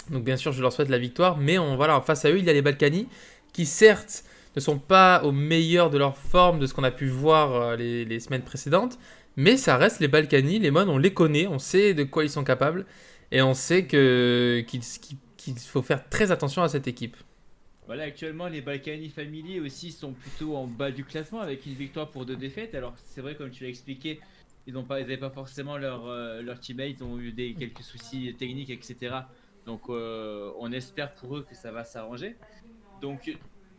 Donc bien sûr, je leur souhaite la victoire, mais voilà, face à eux, il y a les Balkany qui certes ne sont pas au meilleur de leur forme de ce qu'on a pu voir les semaines précédentes, mais ça reste les Balkany, les Mon, on les connaît, on sait de quoi ils sont capables, et on sait qu'il faut faire très attention à cette équipe. Voilà, actuellement, les Balkany Family aussi sont plutôt en bas du classement avec une victoire pour 2 défaites. Alors, c'est vrai, comme tu l'as expliqué, ils n'avaient pas forcément leur teammates, ils ont eu quelques soucis techniques, etc. Donc, on espère pour eux que ça va s'arranger. Donc,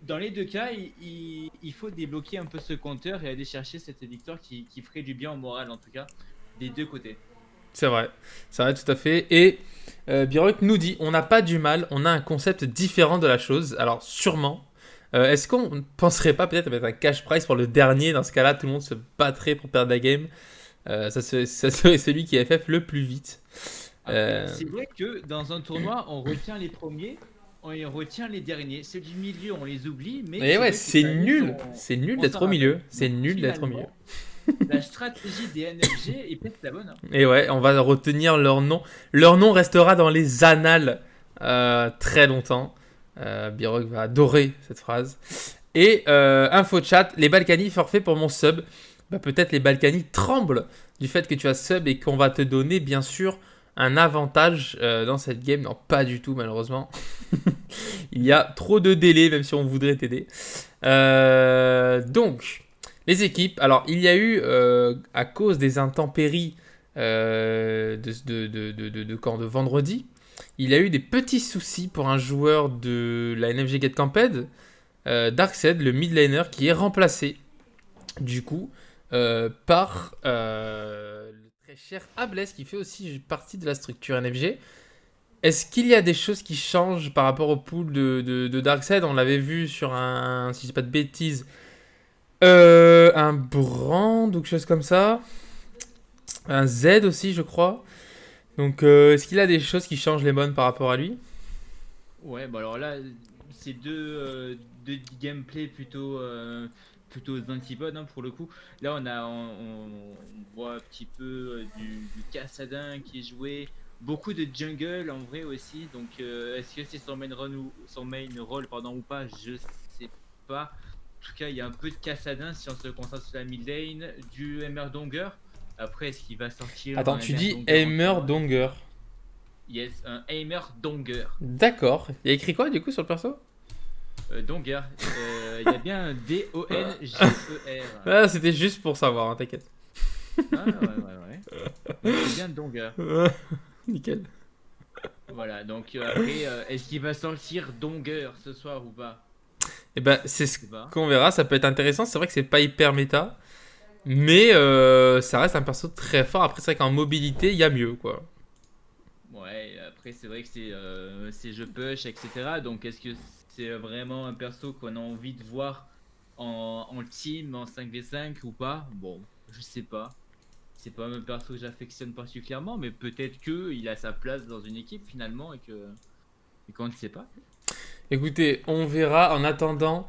dans les 2 cas, il faut débloquer un peu ce compteur et aller chercher cette victoire qui ferait du bien au moral, en tout cas, des 2 côtés. C'est vrai tout à fait. Et Birok nous dit, on n'a pas du mal, on a un concept différent de la chose. Alors sûrement, est-ce qu'on ne penserait pas peut-être à mettre un cash prize pour le dernier? Dans ce cas-là, tout le monde se battrait pour perdre la game. Ça serait celui qui FF le plus vite. Après, Euh, c'est vrai que dans un tournoi, on retient les premiers, on retient les derniers. Ceux du milieu, on les oublie, mais Et c'est ouais, vrai que les c'est derniers, nul. C'est nul on s'en d'être au milieu. rappelle. C'est Donc nul d'être au milieu. finalement, la stratégie des NFG est peut-être la bonne, hein. Et ouais, on va retenir leur nom. Leur nom restera dans les annales très longtemps. Birok va adorer cette phrase. Et info chat, les Balkany forfait pour mon sub. Bah, peut-être les Balkany tremblent du fait que tu as sub et qu'on va te donner bien sûr un avantage dans cette game. Non, pas du tout malheureusement. Il y a trop de délais même si on voudrait t'aider. Donc, les équipes. Alors, il y a eu, à cause des intempéries de vendredi, il y a eu des petits soucis pour un joueur de la NFG Get Camped, Darkseid, le mid laner, qui est remplacé, du coup, par le très cher Ables, qui fait aussi partie de la structure NFG. Est-ce qu'il y a des choses qui changent par rapport au pool de Darkseid? On l'avait vu sur un, si je dis pas de bêtises, un Brand ou quelque chose comme ça. Un Z aussi, je crois. Donc, est-ce qu'il a des choses qui changent les bonnes par rapport à lui? Ouais, bah alors là, c'est deux gameplay plutôt aux antipodes, hein, pour le coup. Là, on voit un petit peu du Kassadin qui est joué, beaucoup de jungle en vrai aussi. Donc, est-ce que c'est son main run ou son main role, pardon, ou pas? Je sais pas. En tout cas, il y a un peu de Kassadin si on se concentre sur la mid lane, du Hammer Donger. Après, est-ce qu'il va sortir Attends, un tu Hammer dis Donger en Aimer tournoi? Donger. Yes, un Hammer Donger. D'accord. Il y a écrit quoi du coup sur le perso? Donger. Il y a bien un Donger. Ah, c'était juste pour savoir, hein, t'inquiète. Ah, ouais, ouais, ouais. Donc c'est bien Donger. Nickel. Voilà, donc après, est-ce qu'il va sortir Donger ce soir ou pas? Et ben, c'est Je ce sais pas. qu'on verra. Ça peut être intéressant. C'est vrai que c'est pas hyper méta. Mais ça reste un perso très fort. Après, c'est vrai qu'en mobilité, il y a mieux, quoi. Ouais, après, c'est vrai que c'est je push, etc. Donc est-ce que c'est vraiment un perso qu'on a envie de voir en team, en 5v5 ou pas? Bon, je sais pas. C'est pas un perso que j'affectionne particulièrement, mais peut-être que il a sa place dans une équipe finalement et qu'on ne sait pas. Écoutez, on verra. En attendant,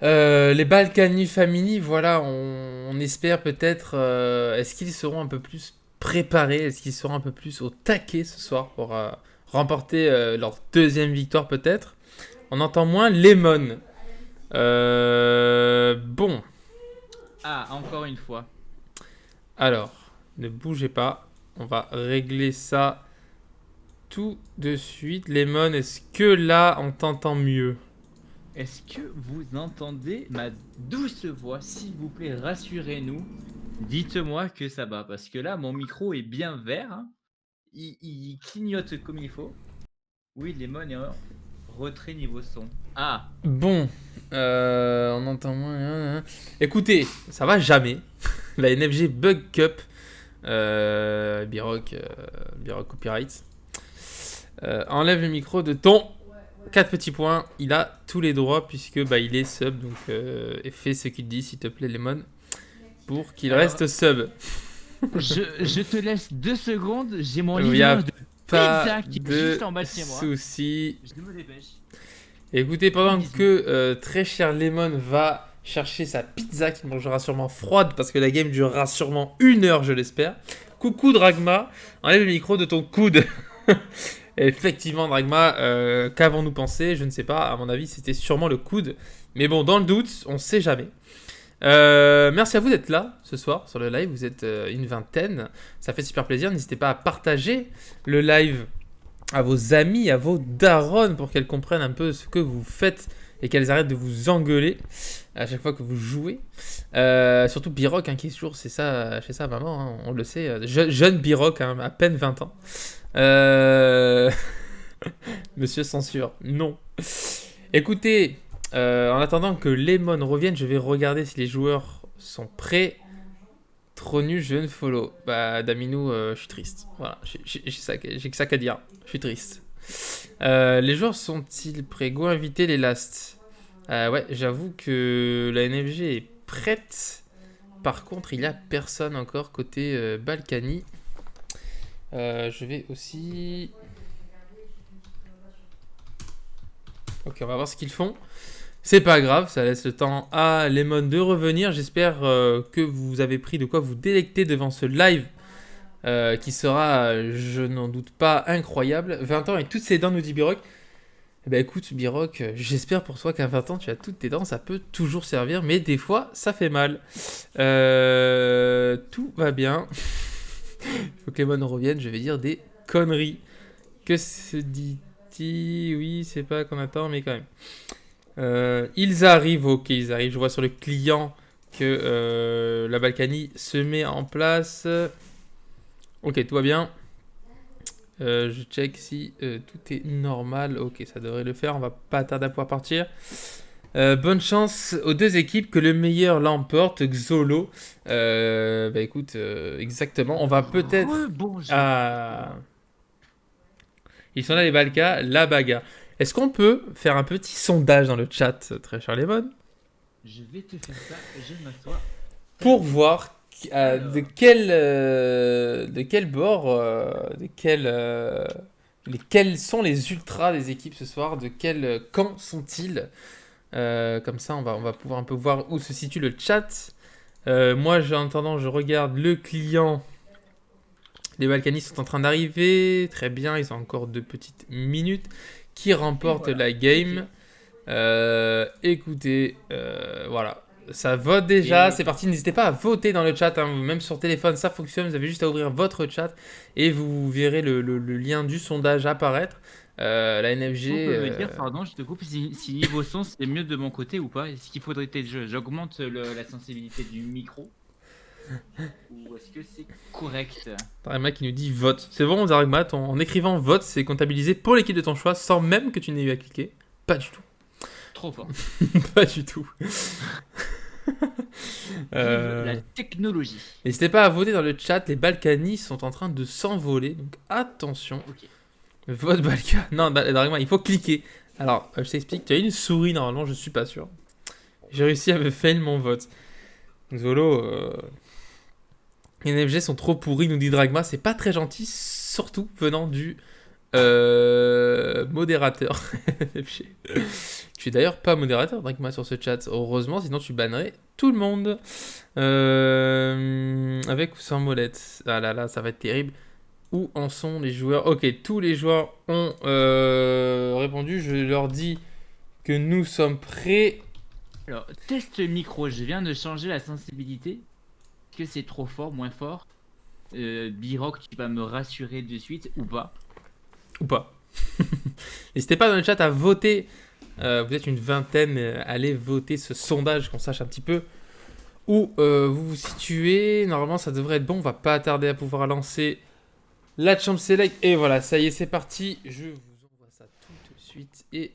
les Balkany Family, voilà, on espère peut-être. Est-ce qu'ils seront un peu plus préparés? Est-ce qu'ils seront un peu plus au taquet ce soir pour remporter leur deuxième victoire peut-être? On entend moins Lemon. Bon, Ah, encore une fois. alors, ne bougez pas. On va régler ça tout de suite. Lemon, est-ce que là on t'entend mieux? Est-ce que vous entendez ma douce voix? S'il vous plaît, rassurez-nous. Dites-moi que ça va, parce que là, mon micro est bien vert, hein. Il clignote comme il faut. Oui, Lemon est en retrait niveau son. Ah, Bon, on entend moins. Écoutez, ça va jamais. La NFG Bug Cup, Birok, Birok Copyright, enlève le micro de ton 4 petits points. Il a tous les droits puisque bah, il est sub. Donc, fais ce qu'il dit, s'il te plaît, Lemon, pour qu'il alors, reste sub. je te laisse 2 secondes. J'ai mon Il n'y livreur a de pas pizza qui est de juste en bas de chez moi. soucis. Je me dépêche. Écoutez, pendant Bisous. que très cher Lemon va chercher sa pizza qui mangera sûrement froide parce que la game durera sûrement 1 heure, je l'espère. Coucou Dragma, enlève le micro de ton coude. Effectivement, Dragma, qu'avons-nous pensé? Je ne sais pas. À mon avis, c'était sûrement le coude. Mais bon, dans le doute, on sait jamais. Merci à vous d'être là ce soir sur le live. Vous êtes une vingtaine. Ça fait super plaisir. N'hésitez pas à partager le live à vos amis, à vos darons pour qu'elles comprennent un peu ce que vous faites et qu'elles arrêtent de vous engueuler à chaque fois que vous jouez. Surtout Biroc qui est toujours chez sa maman, hein, on le sait. Jeune Biroc, hein, à peine 20 ans. Monsieur censure, non. Écoutez, en attendant que Lemon revienne, je vais regarder si les joueurs sont prêts. Trop nul, je ne follow. Bah, Daminou, je suis triste. Voilà, j'ai que ça qu'à dire. Je suis triste. Les joueurs sont-ils prêts? Go inviter les last. Ouais, j'avoue que la NFG est prête. Par contre, il n'y a personne encore côté Balkany. Je vais aussi... Ok, on va voir ce qu'ils font. C'est pas grave, ça laisse le temps à Lemon de revenir. J'espère que vous avez pris de quoi vous délecter devant ce live qui sera, je n'en doute pas, incroyable. 20 ans et toutes ses dents, nous dit Biroc. Eh ben écoute, Biroc, j'espère pour toi qu'à 20 ans, tu as toutes tes dents. Ça peut toujours servir, mais des fois, ça fait mal. Tout va bien. Il faut que Lemon revienne, je vais dire des conneries. Que se dit-il? Oui, c'est pas qu'on attend, mais quand même. Ils arrivent, ok, ils arrivent. Je vois sur le client que la Balkany se met en place. Ok, tout va bien. Je check si tout est normal. Ok, ça devrait le faire. On va pas tarder à pouvoir partir. Bonne chance aux deux équipes, que le meilleur l'emporte. Xolo. Bah écoute, exactement. On va peut-être. Ils sont là les Balkas, la bagarre. Est-ce qu'on peut faire un petit sondage dans le chat, très cher Lemon? Je vais te faire ça, je m'assois. Pour voir de quel bord, quels sont les ultras des équipes ce soir, de quel camp sont-ils? Comme ça, on va pouvoir un peu voir où se situe le chat. Moi, en attendant, je regarde le client. Les Balkany sont en train d'arriver. Très bien, ils ont encore 2 petites minutes. Qui remporte la game? Écoutez, voilà. Ça vote déjà, c'est parti. N'hésitez pas à voter dans le chat, hein. Même sur téléphone, ça fonctionne. Vous avez juste à ouvrir votre chat et vous verrez le lien du sondage apparaître. La NFG. On peut me dire, pardon, je te coupe, si niveau son c'est mieux de mon côté ou pas? Est-ce qu'il faudrait que j'augmente la sensibilité du micro? Ou est-ce que c'est correct? Darigma qui nous dit vote. C'est bon, Darigma, en écrivant vote, c'est comptabilisé pour l'équipe de ton choix sans même que tu n'aies eu à cliquer. Pas du tout. Trop fort. Pas du tout. La technologie. N'hésitez pas à voter dans le chat, les Balkany sont en train de s'envoler, donc attention. Ok. Vote Balka. Non, Darigma, il faut cliquer. Alors, je t'explique, tu as une souris normalement, je suis pas sûr. J'ai réussi à me fail mon vote. Zolo, les NFG sont trop pourris, nous dit Dragma. C'est pas très gentil, surtout venant du modérateur. Tu es d'ailleurs pas modérateur, Dragma, sur ce chat. Heureusement, sinon tu bannerais tout le monde. Avec ou sans molette. Ah là là, ça va être terrible. Où en sont les joueurs? Ok, tous les joueurs ont répondu. Je leur dis que nous sommes prêts. Alors, test micro. Je viens de changer la sensibilité. Est-ce que c'est trop fort, moins fort? Biroc, tu vas me rassurer de suite ou pas? Ou pas. N'hésitez pas dans le chat à voter. Vous êtes une vingtaine. Allez voter ce sondage, qu'on sache un petit peu où vous vous situez. Normalement, ça devrait être bon. On va pas tarder à pouvoir lancer la Champ Select. Et voilà, ça y est, c'est parti. Je vous envoie ça tout de suite. Et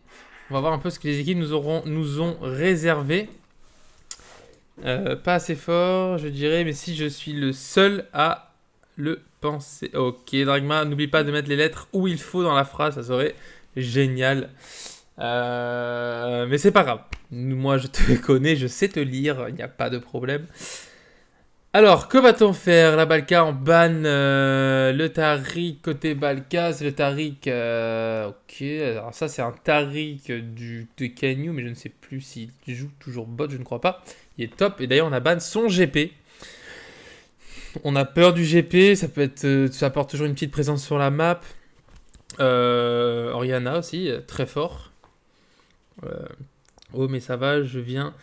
on va voir un peu ce que les équipes nous ont réservé. Pas assez fort, je dirais, mais si je suis le seul à le penser. Ok, Dragma, n'oublie pas de mettre les lettres où il faut dans la phrase, ça serait génial. Mais c'est pas grave. Moi, je te connais, je sais te lire, il n'y a pas de problème. Alors, que va-t-on faire? La Balka en ban le Tariq côté Balka, c'est le Tariq. Ok, alors ça c'est un Tariq de Canyon, mais je ne sais plus s'il joue toujours bot, je ne crois pas. Il est top, et d'ailleurs on a ban son GP. On a peur du GP, ça apporte toujours une petite présence sur la map. Oriana aussi, très fort. Euh, oh, mais ça va, je viens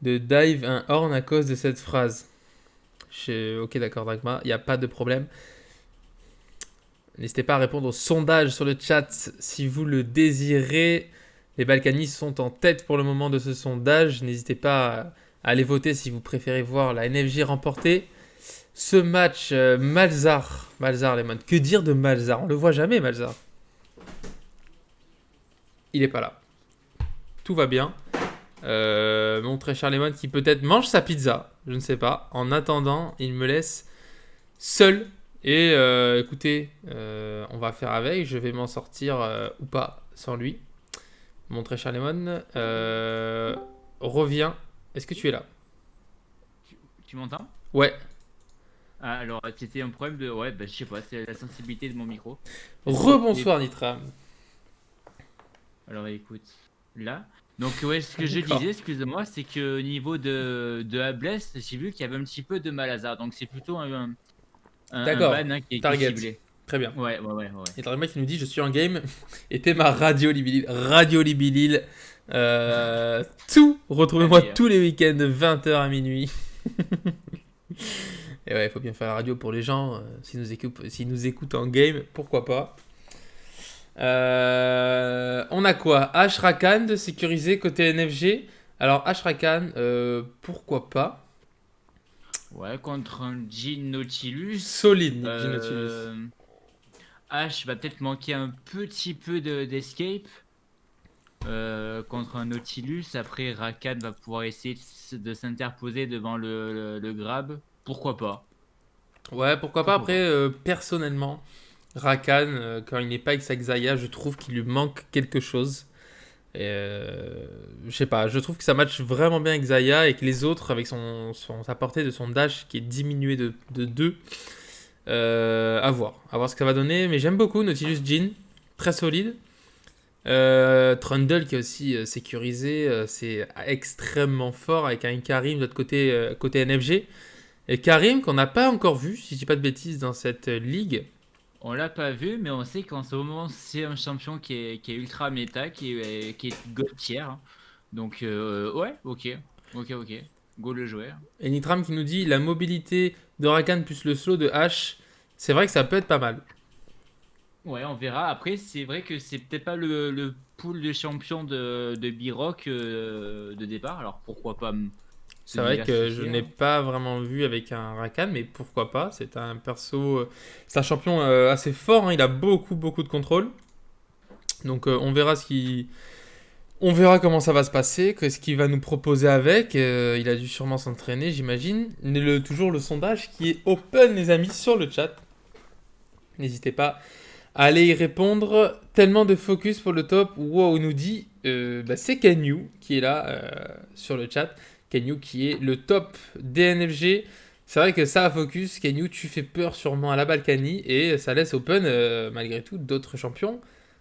de dive un horn à cause de cette phrase. Ok, d'accord, Dragma, il n'y a pas de problème. N'hésitez pas à répondre au sondage sur le chat si vous le désirez. Les Balkanis sont en tête pour le moment de ce sondage. N'hésitez pas à aller voter si vous préférez voir la NFJ remporter ce match. Malzar, les modes. Que dire de Malzar? On le voit jamais, Malzar. Il est pas là. Tout va bien. Mon très cher Lemon qui peut-être mange sa pizza. Je ne sais pas. En attendant, il me laisse seul. Et écoutez, on va faire avec. Je vais m'en sortir ou pas sans lui. Mon très cher Lemon. Reviens. Est-ce que tu es là? Tu m'entends? Ouais. Ah, alors, c'était un problème de. Ouais, bah, je sais pas, c'est la sensibilité de mon micro. Rebonsoir Nitram. Alors, écoute, là. Donc, ouais, ce que je D'accord. disais, excuse-moi, c'est que au niveau de Abless, j'ai vu qu'il y avait un petit peu de Malazar. Donc, c'est plutôt un D'accord. ban hein, qui est Target. ciblé. Très bien. Ouais. Et Dragma qui nous dit je suis en game. Et t'es ma Radio Libilil. Radio Libilil. Tout. Retrouvez-moi Meilleur. tous les week-ends de 20h à minuit. Et ouais, il faut bien faire la radio pour les gens. S'ils nous écoutent en game, pourquoi pas. On a quoi? Ashrakan de sécuriser côté NFG. Alors Ashrakan, pourquoi pas. Ouais, contre un Jin Nautilus. Solide, Nick Nautilus. Ash va peut-être manquer un petit peu d'escape contre un Nautilus. Après, Rakan va pouvoir essayer de s'interposer devant le grab. Pourquoi pas? Ouais, pourquoi pas. Après, personnellement, Rakan, quand il n'est pas avec sa Xayah, je trouve qu'il lui manque quelque chose. Et je sais pas, je trouve que ça match vraiment bien avec Xayah et que les autres, avec sa portée de son dash qui est diminué de 2, à voir ce que ça va donner. Mais j'aime beaucoup Nautilus Jin, très solide. Trundle qui est aussi sécurisé, c'est extrêmement fort avec un Karim de l'autre côté NFG. Et Karim qu'on n'a pas encore vu, si je dis pas de bêtises, dans cette ligue. On l'a pas vu, mais on sait qu'en ce moment, c'est un champion qui est ultra méta, qui est gold tier. Hein. Donc, ouais, ok. Go le jouer. Et Nitram qui nous dit la mobilité de Rakan plus le slow de H, c'est vrai que ça peut être pas mal. Ouais, on verra. Après, c'est vrai que c'est peut-être pas le pool de champions de B-Rock de départ. Alors, pourquoi pas se C'est vrai que je diversifier n'ai hein. pas vraiment vu avec un Rakan, mais pourquoi pas. C'est un perso, c'est un champion assez fort, hein, il a beaucoup de contrôle. Donc on verra comment ça va se passer, qu'est-ce qu'il va nous proposer avec. Il a dû sûrement s'entraîner, j'imagine. Toujours le sondage qui est open, les amis, sur le chat. N'hésitez pas à aller y répondre. Tellement de focus pour le top. Wow, nous dit, c'est Kenyu qui est là sur le chat. Kenyu qui est le top DNFG. C'est vrai que ça a focus. Kenyu, tu fais peur sûrement à la Balkany et ça laisse open malgré tout d'autres champions.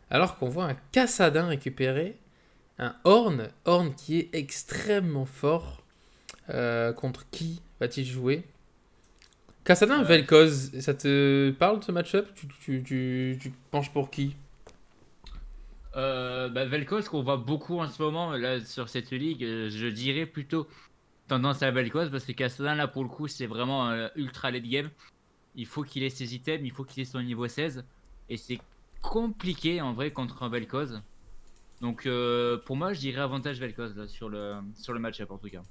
Alors qu'on voit un Kassadin récupérer un Horn qui est extrêmement fort. Contre qui va-t-il jouer? Kassadin Vel'Koz, ça te parle de ce match-up? Tu penches pour qui? Vel'Koz qu'on voit beaucoup en ce moment là sur cette ligue, je dirais plutôt tendance à Vel'Koz parce que Kassadin là pour le coup c'est vraiment ultra late game. Il faut qu'il ait ses items, il faut qu'il ait son niveau 16 et c'est compliqué en vrai contre un Vel'Koz. Donc pour moi je dirais avantage Vel'Koz là sur le match-up en tout cas.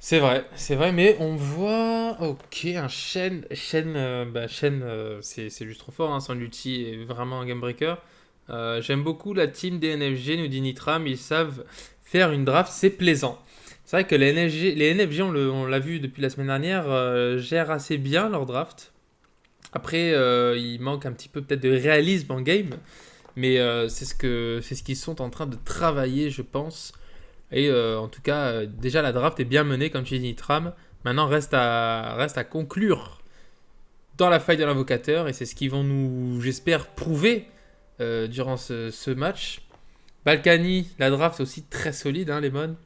C'est vrai, mais on voit. Ok, un Shen. Shen, c'est juste trop fort, hein, son ulti est vraiment un game breaker. J'aime beaucoup la team des NFG, nous dit Nitram, ils savent faire une draft, c'est plaisant. C'est vrai que les NFG on l'a vu depuis la semaine dernière, gèrent assez bien leur draft. Après, il manque un petit peu peut-être de réalisme en game, mais c'est ce qu'ils sont en train de travailler, je pense. Et en tout cas, déjà la draft est bien menée, comme tu dis, Nitram. Maintenant, reste à conclure dans la faille de l'invocateur, et c'est ce qu'ils vont nous, j'espère, prouver durant ce match. Balkany, la draft aussi très solide, hein, Lemon.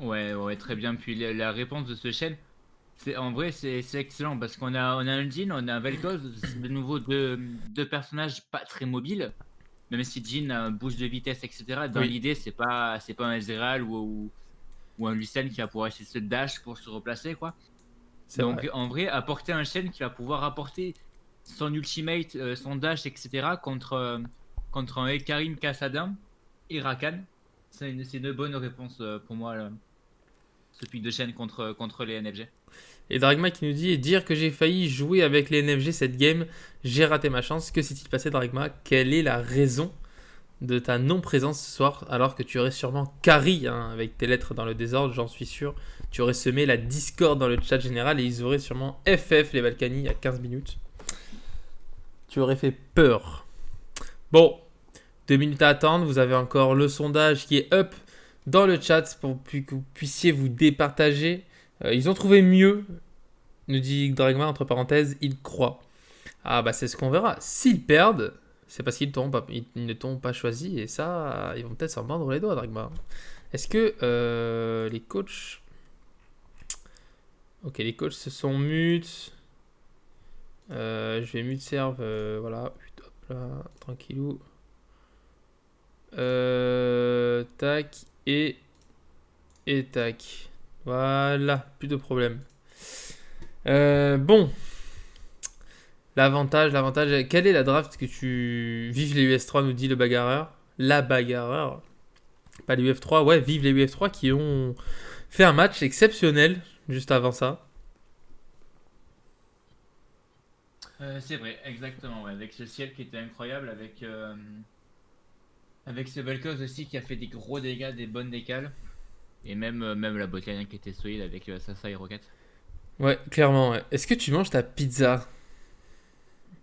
Ouais, très bien. Puis la réponse de ce Shen, En vrai, c'est excellent parce qu'on a un Jhin, on a un Vel'Koz, c'est de nouveau deux personnages pas très mobiles. Même si Jhin a un boost de vitesse, etc. Dans Oui, l'idée, c'est pas un Ezreal ou un Lucien qui va pouvoir essayer de se dash pour se replacer, quoi. c'est Donc vrai. en vrai, apporter un Shen qui va pouvoir apporter son ultimate, son dash, etc. contre un Ekarim, Kassadin et Rakan, c'est une bonne réponse pour moi, là, ce pick de Shen contre les NFG. Et Dragma qui nous dit dire que j'ai failli jouer avec les NFG cette game, j'ai raté ma chance. Que s'est-il passé, Dragma? Quelle est la raison de ta non-présence ce soir alors que tu aurais sûrement carry hein, avec tes lettres dans le désordre, j'en suis sûr. Tu aurais semé la discorde dans le chat général et ils auraient sûrement FF les Balkany à 15 minutes. Tu aurais fait peur. Bon, 2 minutes à attendre. Vous avez encore le sondage qui est up dans le chat pour que vous puissiez vous départager. Ils ont trouvé mieux, nous dit Dragma entre parenthèses, ils croient. Ah bah c'est ce qu'on verra. S'ils perdent, c'est parce ils ne t'ont pas choisi et ça, ils vont peut-être s'en mordre les doigts, Dragma. Est-ce que les coachs... Ok, les coachs se sont mute. Je vais mute serve, voilà. Hop là, tranquillou. Tac et tac. Voilà, plus de problème. Bon, l'avantage. Quelle est la draft que tu... Vive les US3, nous dit le bagarreur. La bagarreur. Pas les UF3, ouais, vive les UF3 qui ont fait un match exceptionnel juste avant ça. C'est vrai, exactement. Ouais. Avec ce ciel qui était incroyable, avec ce Vel'Koz aussi qui a fait des gros dégâts, des bonnes décales. Et même la botlane qui était solide avec Sasa et Rocket. Ouais, clairement, ouais. Est-ce que tu manges ta pizza?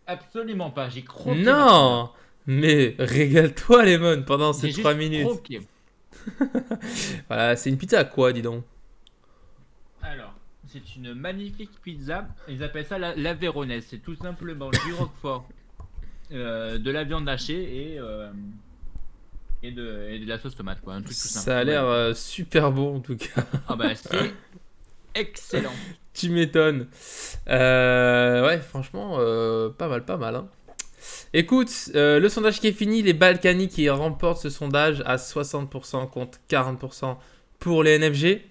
Absolument pas, j'ai croqué ma pizza. Non. Mais régale-toi, Lemon, pendant ces J'ai 3 juste minutes. croqué. Voilà, c'est une pizza à quoi, dis donc? Alors, c'est une magnifique pizza. Ils appellent ça la Véronaise. C'est tout simplement du roquefort, de la viande hachée et de la sauce tomate, quoi. Un truc tout simple, Ça a tout l'air basique. super bon, en tout cas. Ah bah, c'est excellent. Tu m'étonnes. Ouais, franchement, pas mal, pas mal. Hein. Écoute, le sondage qui est fini, les Balkany qui remportent ce sondage à 60% contre 40% pour les NFG.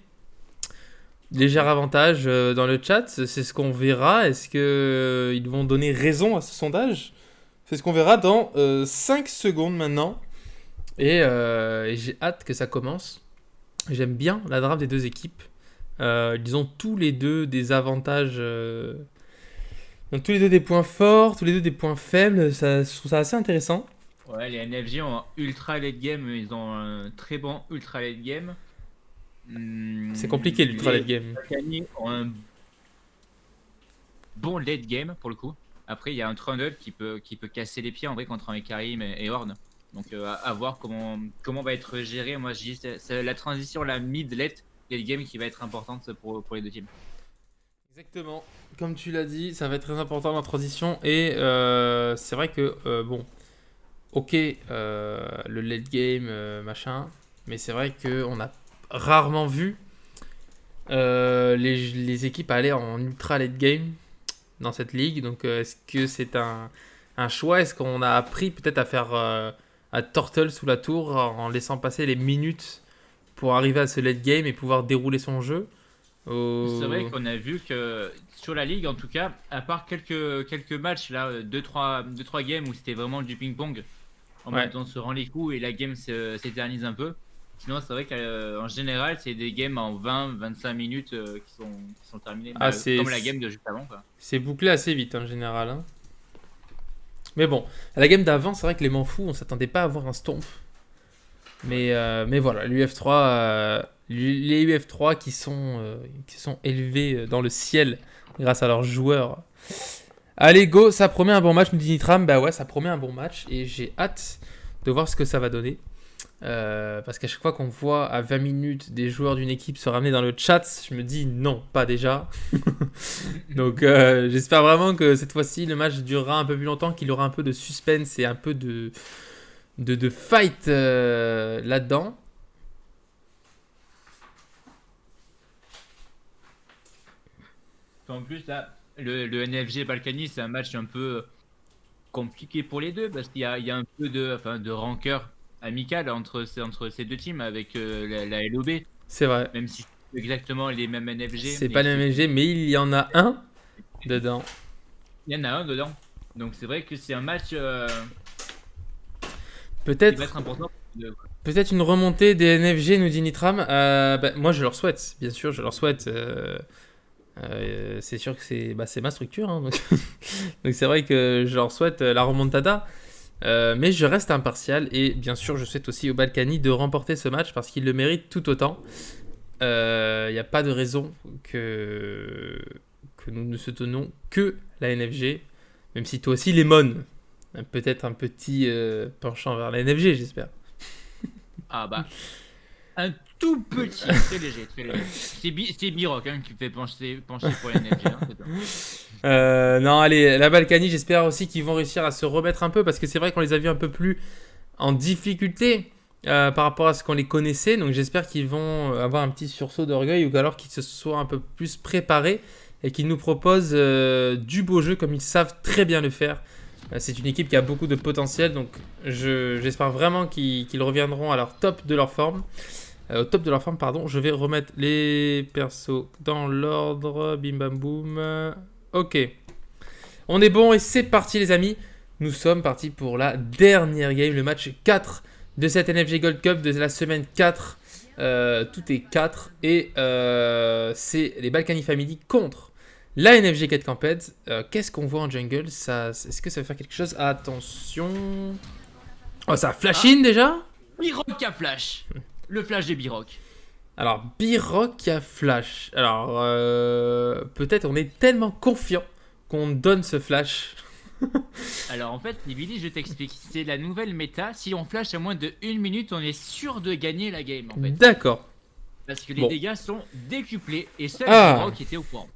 Léger avantage dans le chat, c'est ce qu'on verra. Est-ce qu'ils vont donner raison à ce sondage? C'est ce qu'on verra dans 5 secondes maintenant. Et j'ai hâte que ça commence. J'aime bien la draft des deux équipes. Ils ont tous les deux des avantages. Ils ont tous les deux des points forts, tous les deux des points faibles. Je trouve ça assez intéressant. Ouais, les NFG ont un ultra late game. Ils ont un très bon ultra late game. C'est compliqué l'ultra late Les game. Balkany ont un bon late game pour le coup. Après, il y a un Trundle qui peut casser les pieds en vrai contre un Karim et Horn. Donc, à voir comment va être géré. Moi, je dis c'est la transition, la mid-late game qui va être importante pour les deux teams. Exactement. Comme tu l'as dit, ça va être très important dans la transition. Et c'est vrai que, bon, ok, le late game, machin. Mais c'est vrai qu'on a rarement vu les équipes aller en ultra late game dans cette ligue. Donc, est-ce que c'est un choix? Est-ce qu'on a appris peut-être à faire à Turtle sous la tour en laissant passer les minutes pour arriver à ce late game et pouvoir dérouler son jeu? C'est vrai Oh. qu'on a vu que sur la ligue, en tout cas, à part quelques matchs, là, 2-3 games où c'était vraiment du ping-pong, en Ouais. mode on se rend les coups et la game s'éternise un peu. Sinon, c'est vrai qu'en général, c'est des games en 20-25 minutes qui sont terminées. Ah, Bah, comme la game de juste avant, quoi. c'est bouclé assez vite en général. Hein. Mais bon, à la game d'avant, c'est vrai que les Manfous, on s'attendait pas à avoir un stomp. Mais voilà, les UF3 qui sont élevés dans le ciel grâce à leurs joueurs. Allez, go, ça promet un bon match, nous dit Nitram. Bah ouais, ça promet un bon match et j'ai hâte de voir ce que ça va donner. Parce qu'à chaque fois qu'on voit à 20 minutes des joueurs d'une équipe se ramener dans le chat, je me dis non, pas déjà. Donc j'espère vraiment que cette fois-ci le match durera un peu plus longtemps, qu'il aura un peu de suspense et un peu de fight là-dedans. En plus, là, le NFG Balkany, c'est un match un peu compliqué pour les deux parce qu'il y a un peu de rancœur amical entre ces deux teams avec la LOB, C'est vrai. même si c'est exactement les mêmes NFG, C'est mais pas le MLG, mais il y en a un dedans. il y en a un dedans. Donc c'est vrai que c'est un match qui va Peut-être être important. peut-être une remontée des NFG, nous dit Nitram. Moi, je leur souhaite, bien sûr, je leur souhaite. C'est sûr que c'est ma structure. Hein, donc donc c'est vrai que je leur souhaite la remontada. Mais je reste impartial et bien sûr, je souhaite aussi au Balkany de remporter ce match parce qu'il le mérite tout autant. Il n'y a pas de raison que nous ne soutenons que la NFG, même si toi aussi, Lemon, peut-être un petit penchant vers la NFG, j'espère. Ah bah, un tout petit, très léger, très léger. C'est Biroc qui fait pencher pour la NFG. Hein, c'est ça. Non, allez, la Balkany, j'espère aussi qu'ils vont réussir à se remettre un peu parce que c'est vrai qu'on les a vus un peu plus en difficulté par rapport à ce qu'on les connaissait. Donc j'espère qu'ils vont avoir un petit sursaut d'orgueil ou alors qu'ils se soient un peu plus préparés et qu'ils nous proposent du beau jeu comme ils savent très bien le faire. C'est une équipe qui a beaucoup de potentiel, donc j'espère vraiment qu'ils reviendront à leur top de leur forme. Au top de leur forme, pardon. Je vais remettre les persos dans l'ordre. Bim bam boum. Ok. On est bon et c'est parti les amis. Nous sommes partis pour la dernière game, le match 4 de cette NFG Gold Cup de la semaine 4. Tout est 4 et c'est les Balkany Family contre la NFG Cat Camped. Qu'est-ce qu'on voit en jungle? Est-ce que ça va faire quelque chose? Attention. Oh, ça flash in déjà? Biroc a flash. Le flash des Biroc. Alors, Biroc a flash. Alors, peut-être on est tellement confiant qu'on donne ce flash. Alors en fait, Billy, je t'explique. C'est la nouvelle méta. Si on flash à moins de 1 minute, on est sûr de gagner la game en fait. D'accord. Parce que les Bon. dégâts sont décuplés et seul Ah. Biroc était au courant.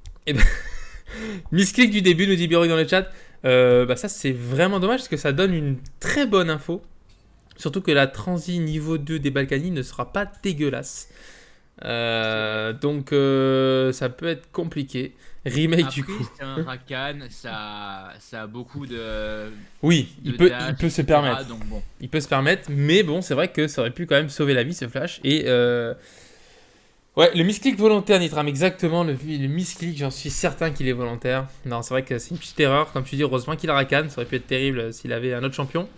Misclick du début, nous dit Biroc dans le chat. Ça, c'est vraiment dommage parce que ça donne une très bonne info. Surtout que la transi niveau 2 des Balkany ne sera pas dégueulasse. Donc, ça peut être compliqué. Remake Après, du coup. c'est un Rakan, ça a beaucoup de. Oui, il de peut dash, se etc., permettre. Donc bon. Il peut se permettre, mais bon, c'est vrai que ça aurait pu quand même sauver la vie ce flash. Et ouais, le misclick volontaire, Nitram, exactement. Le misclick, j'en suis certain qu'il est volontaire. Non, c'est vrai que c'est une petite erreur. Comme tu dis, heureusement qu'il a Rakan. Ça aurait pu être terrible s'il avait un autre champion.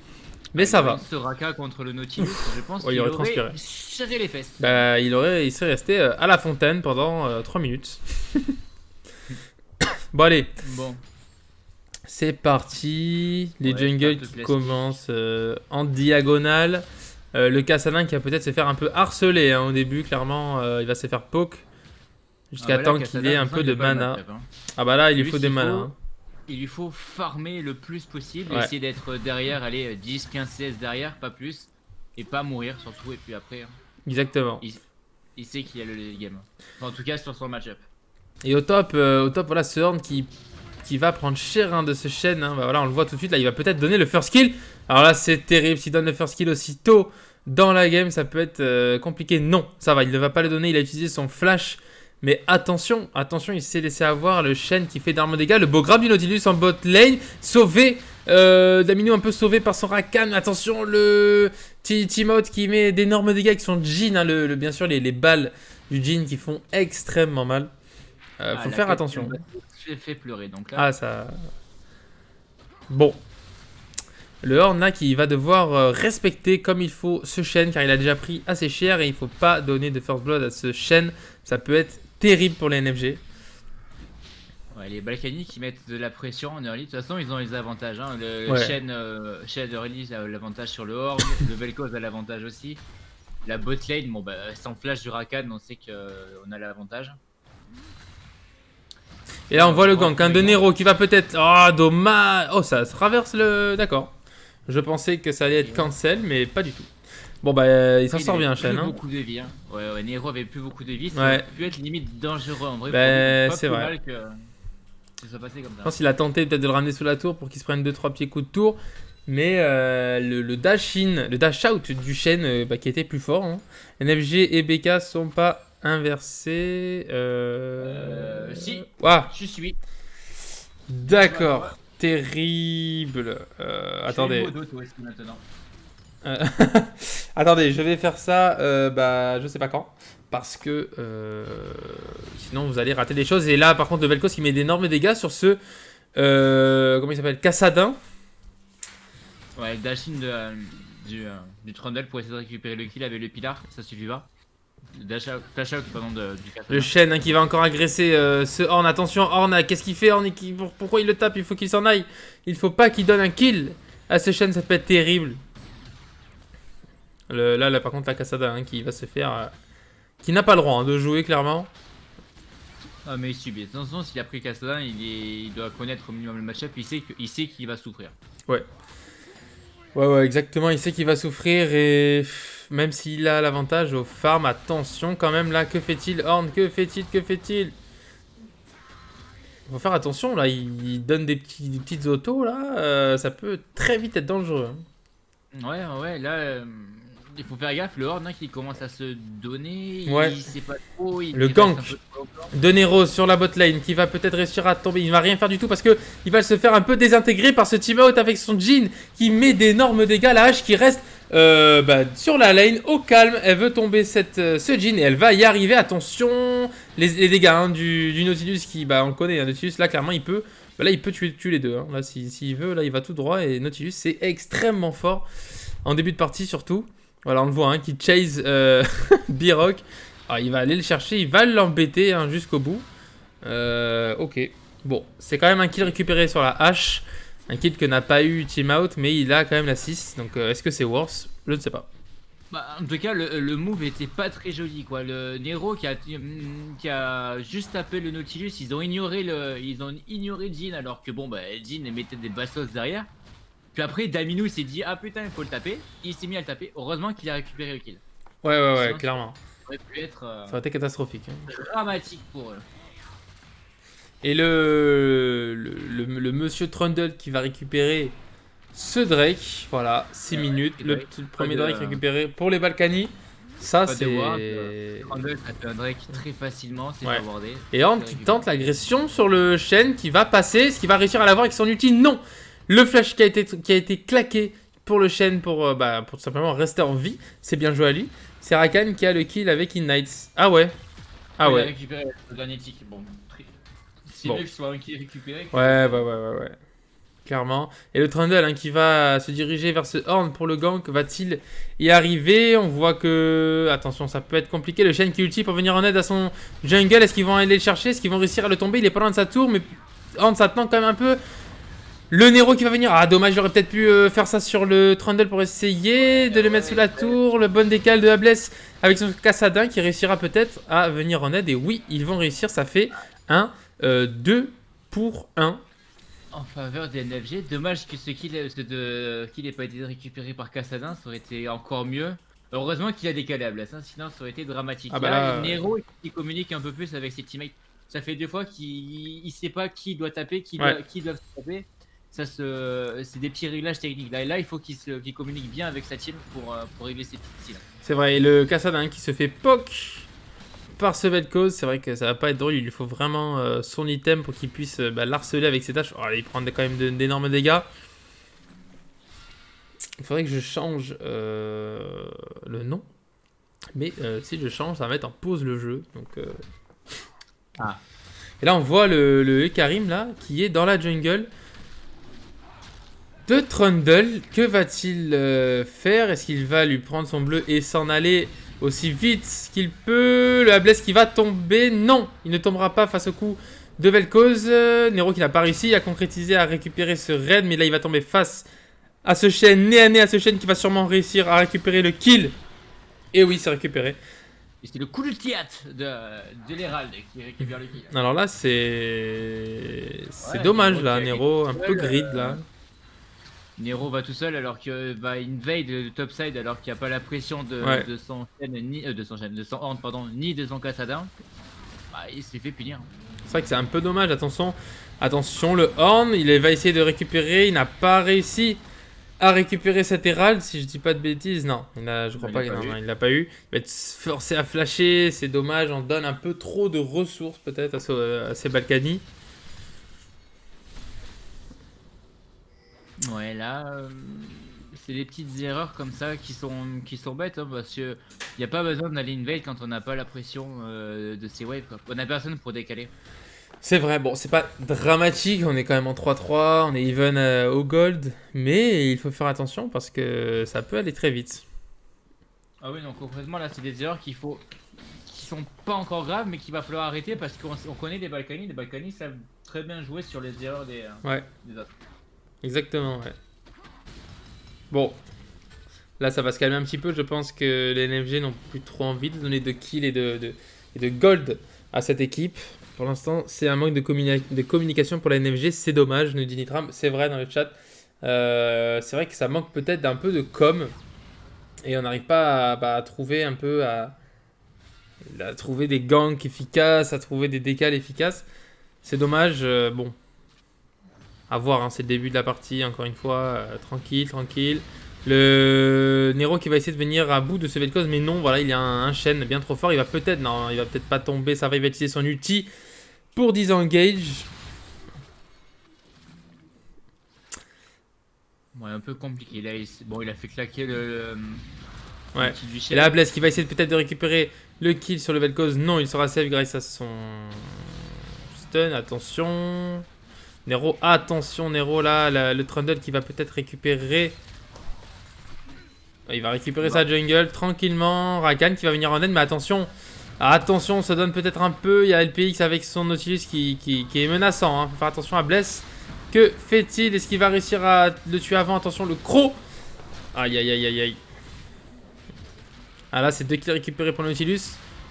Mais ça va. Ce Raka contre le Nautilus, je pense Ouais, qu'il il aurait aurait transpiré. serré les fesses. Il serait resté à la fontaine pendant 3 minutes. Bon, allez, Bon, c'est parti. Les Ouais, jungles carte qui classique. commencent en diagonale. Le Kassadin qui va peut-être se faire un peu harceler au début, clairement. Il va se faire poke jusqu'à temps qu'il ait un peu de mana. Ah bah là, il lui Lui, faut des s'il mana. faut- Hein. Il lui faut farmer le plus possible, Ouais. essayer d'être derrière, aller 10, 15 CS derrière, pas plus, et pas mourir surtout, et puis après, hein, Exactement. il sait qu'il a le game. Enfin, en tout cas, sur son match-up. Et au top, voilà, ce Horn qui va prendre cher de ce Shen. Hein. Bah voilà, on le voit tout de suite. Là, il va peut-être donner le first kill. Alors là, c'est terrible. S'il donne le first kill aussitôt dans la game, ça peut être compliqué. Non, ça va. Il ne va pas le donner. Il a utilisé son flash. Mais attention, il s'est laissé avoir le Shen qui fait d'énormes dégâts. Le beau grab du Nautilus en bot lane. Sauvé. Damino un peu sauvé par son Rakan. Attention, le Timoth qui met d'énormes dégâts avec son Jhin. Hein, bien sûr, les balles du Jhin qui font extrêmement mal. Faut faire attention. Fait pleurer, donc là. Ah, ça. Bon. Le Horn qui va devoir respecter comme il faut ce Shen car il a déjà pris assez cher et il faut pas donner de first blood à ce Shen. Ça peut être terrible pour les NFG. Ouais, les Balkany qui mettent de la pression en early, de toute façon, ils ont les avantages. Hein. Le Ouais. Shen early a l'avantage sur le Horde, le Vel'Koz a l'avantage aussi. La bot lane, bon bah, sans flash du Rakan, on sait qu'on a l'avantage. Et là on voit le gank de Nero qui va peut-être... Oh dommage. Oh ça traverse le... D'accord. Je pensais que ça allait être cancel mais pas du tout. Bon bah il s'en sort bien Shen. Il avait Hein. plus beaucoup de vie. Hein. Ouais, Nero avait plus beaucoup de vie. Ça Ouais. aurait pu être limite dangereux en vrai. Bah, pas c'est plus vrai. mal que ça soit passé comme Je ça. pense qu'il a tenté peut-être de le ramener sous la tour pour qu'il se prenne 2-3 petits coups de tour. Mais le dash in, le dash out du Shen qui était plus fort. Hein. NFG et BK sont pas inversé. Si. Ouah, Je suis. d'accord. Terrible. Attendez. Maintenant. Euh, Attendez, je vais faire ça, bah, je sais pas quand. Parce que sinon vous allez rater des choses. Et là, par contre, le Vel'Koz qui met d'énormes dégâts sur ce. Comment il s'appelle? Kassadin. Ouais, dashing du Trundle pour essayer de récupérer le kill avec le pilar, ça suffit pas. Flash out, pardon, du Le Kassadin. chêne hein, qui va encore agresser ce Horn. Attention, Horn, qu'est-ce qu'il fait Horn pourquoi il le tape? Il faut qu'il s'en aille. Il faut pas qu'il donne un kill à ce chêne, ça peut être terrible. Là, par contre, la Kassadin hein, qui va se faire. Qui n'a pas le droit hein, de jouer, clairement. Ah, mais il subit. De toute façon, s'il a pris Kassadin, il doit connaître au minimum le match-up, il sait qu'il va souffrir. Ouais. Ouais, exactement. Il sait qu'il va souffrir et même s'il a l'avantage au farm, attention quand même là. Que fait-il, Horn? Que fait-il? Faut faire attention là. Il donne des petites autos là. Ça peut très vite être dangereux. Ouais, là, il faut faire gaffe. Le Horn qui commence à se donner, Ouais. il sait pas trop. Le gank de Nero sur la bot lane qui va peut-être réussir à tomber. Il va rien faire du tout parce que il va se faire un peu désintégrer par ce team-out avec son Jhin qui met d'énormes dégâts. La hache qui reste sur la lane au calme. Elle veut tomber ce Jhin et elle va y arriver. Attention, les dégâts hein, du Nautilus qui, on le connaît, hein, Nautilus là clairement il peut. Là il peut tuer les deux. Hein. Là s'il veut, là il va tout droit et Nautilus c'est extrêmement fort en début de partie surtout. Voilà, on le voit hein, qui chase B-Rock. Alors, il va aller le chercher, il va l'embêter hein, jusqu'au bout. Ok. Bon, c'est quand même un kill récupéré sur la hache. Un kill que n'a pas eu Team Out, mais il a quand même la 6. Donc, est-ce que c'est worse? Je ne sais pas. Bah, en tout cas, le move était pas très joli, quoi. Le Nero qui a juste tapé le Nautilus, ils ont ignoré Jhin, alors que bon, Jhin mettait des bastos derrière. Puis après, Damino s'est dit, ah putain, il faut le taper. Il s'est mis à le taper. Heureusement qu'il a récupéré le kill. Ouais, Sinon, clairement. Ça aurait pu être Ça aurait été catastrophique. Hein. dramatique pour eux. Et le monsieur Trundle qui va récupérer ce Drake. Voilà, 6 minutes. Le premier Drake récupéré pour les Balkany. Ça, c'est. Trundle, ça fait un Drake très facilement, c'est pas wardé. Et Horn qui tente l'agression sur le chêne qui va passer. Est-ce qu'il va réussir à l'avoir avec son ulti? Non! Le flash qui a été claqué pour le chêne pour tout simplement rester en vie. C'est bien joué à lui. C'est Rakan qui a le kill avec Ignites. Ah ouais. Il a récupéré le dernier tick. Bon, c'est mieux que ce soit un kill récupéré. Ouais. Clairement. Et le Trundle hein, qui va se diriger vers ce Horn pour le gank. Va-t-il y arriver? On voit que... Attention, ça peut être compliqué. Le chêne qui ulti pour venir en aide à son jungle. Est-ce qu'ils vont aller le chercher? Est-ce qu'ils vont réussir à le tomber? Il est pas loin de sa tour. Mais Horn s'attend quand même un peu. Le Nero qui va venir. Ah, dommage, j'aurais peut-être pu faire ça sur le Trundle pour essayer de le mettre sous la tour. Le bon décal de Abless avec son Kassadin qui réussira peut-être à venir en aide. Et oui, ils vont réussir. Ça fait 2 pour 1. En faveur des NFG. Dommage que ce kill n'ait pas été récupéré par Kassadin. Ça aurait été encore mieux. Heureusement qu'il a décalé Abless. Hein, sinon, ça aurait été dramatique. Ah bah là, Nero qui communique un peu plus avec ses teammates. Ça fait 2 fois qu'il ne sait pas qui doit taper, qui doit taper. C'est des petits réglages techniques. Là il faut qu'il communique bien avec sa team pour régler ses petits styles. C'est vrai, et le Kassadin qui se fait poke par ce Vel'Koz, c'est vrai que ça va pas être drôle. Il lui faut vraiment son item pour qu'il puisse l'harceler avec ses tâches. Oh, là, il prend quand même d'énormes dégâts. Il faudrait que je change le nom. Mais si je change, ça va mettre en pause le jeu. Donc, Et là, on voit le Ekarim là, qui est dans la jungle de Trundle. Que va-t-il faire? Est-ce qu'il va lui prendre son bleu et s'en aller aussi vite qu'il peut? Le Abless qui va tomber. Non, il ne tombera pas face au coup de Vel'Koz. Nero qui n'a pas réussi à concrétiser, à récupérer ce raid. Mais là, il va tomber face à ce chêne, nez à nez à ce chêne qui va sûrement réussir à récupérer le kill. Et oui, c'est récupéré. Et c'est le coup de théâtre de l'Herald qui récupère le kill. Alors là, c'est dommage là, Nero, un peu grid là. Nero va tout seul alors que invade le topside alors qu'il n'y a pas la pression de son chêne, de son horn pardon, ni de son Kassadin. Il s'est fait punir. C'est vrai que c'est un peu dommage. Attention, le horn, il va essayer de récupérer, il n'a pas réussi à récupérer cet Herald, si je dis pas de bêtises. Non, je crois Il pas, l'a pas non, eu. non, il l'a pas eu. Il va être forcé à flasher, c'est dommage, on donne un peu trop de ressources peut-être à ces Balkany. Ouais, là, c'est des petites erreurs comme ça qui sont bêtes, hein, parce que y a pas besoin d'aller invade quand on n'a pas la pression de ces waves, quoi. On a personne pour décaler. C'est vrai, bon, c'est pas dramatique, on est quand même en 3-3, on est even au gold, mais il faut faire attention parce que ça peut aller très vite. Ah oui, donc concrètement, là, c'est des erreurs qui sont pas encore graves, mais qu'il va falloir arrêter parce qu'on connaît les Balkany. Les Balkany savent très bien jouer sur les erreurs Ouais, des autres. exactement, ouais. Bon, là ça va se calmer un petit peu, je pense que les NFG n'ont plus trop envie de donner de kills et de gold à cette équipe. Pour l'instant, c'est un manque de communication pour la NFG, c'est dommage, nous dit Nitram, c'est vrai dans le chat. C'est vrai que ça manque peut-être d'un peu de com, et on n'arrive pas à trouver un peu à trouver des ganks efficaces, à trouver des décals efficaces. C'est dommage, bon, à voir, hein, c'est le début de la partie, encore une fois, tranquille, tranquille. Le Nero qui va essayer de venir à bout de ce Vel'Koz, mais non, voilà, il y a un chêne bien trop fort. Il va peut-être, non, il va peut-être pas tomber, ça va, il va utiliser son ulti pour disengage. Ouais, un peu compliqué. Là, bon, il a fait claquer Ouais. petit du Et chef. là, Bless qui va essayer peut-être de récupérer le kill sur le Vel'Koz. Non, il sera safe grâce à son stun. Attention. Nero, attention Nero là, le Trundle qui va peut-être récupérer. Il va récupérer sa jungle tranquillement. Rakan qui va venir en aide, mais attention. Attention, ça donne peut-être un peu. Il y a LPX avec son Nautilus qui est menaçant. Hein. Faut faire attention à Bless. Que fait-il? Est-ce qu'il va réussir à le tuer avant? Attention, le croc. Aïe aïe aïe aïe aïe. Ah là, c'est 2 kills récupérés pour le Nautilus.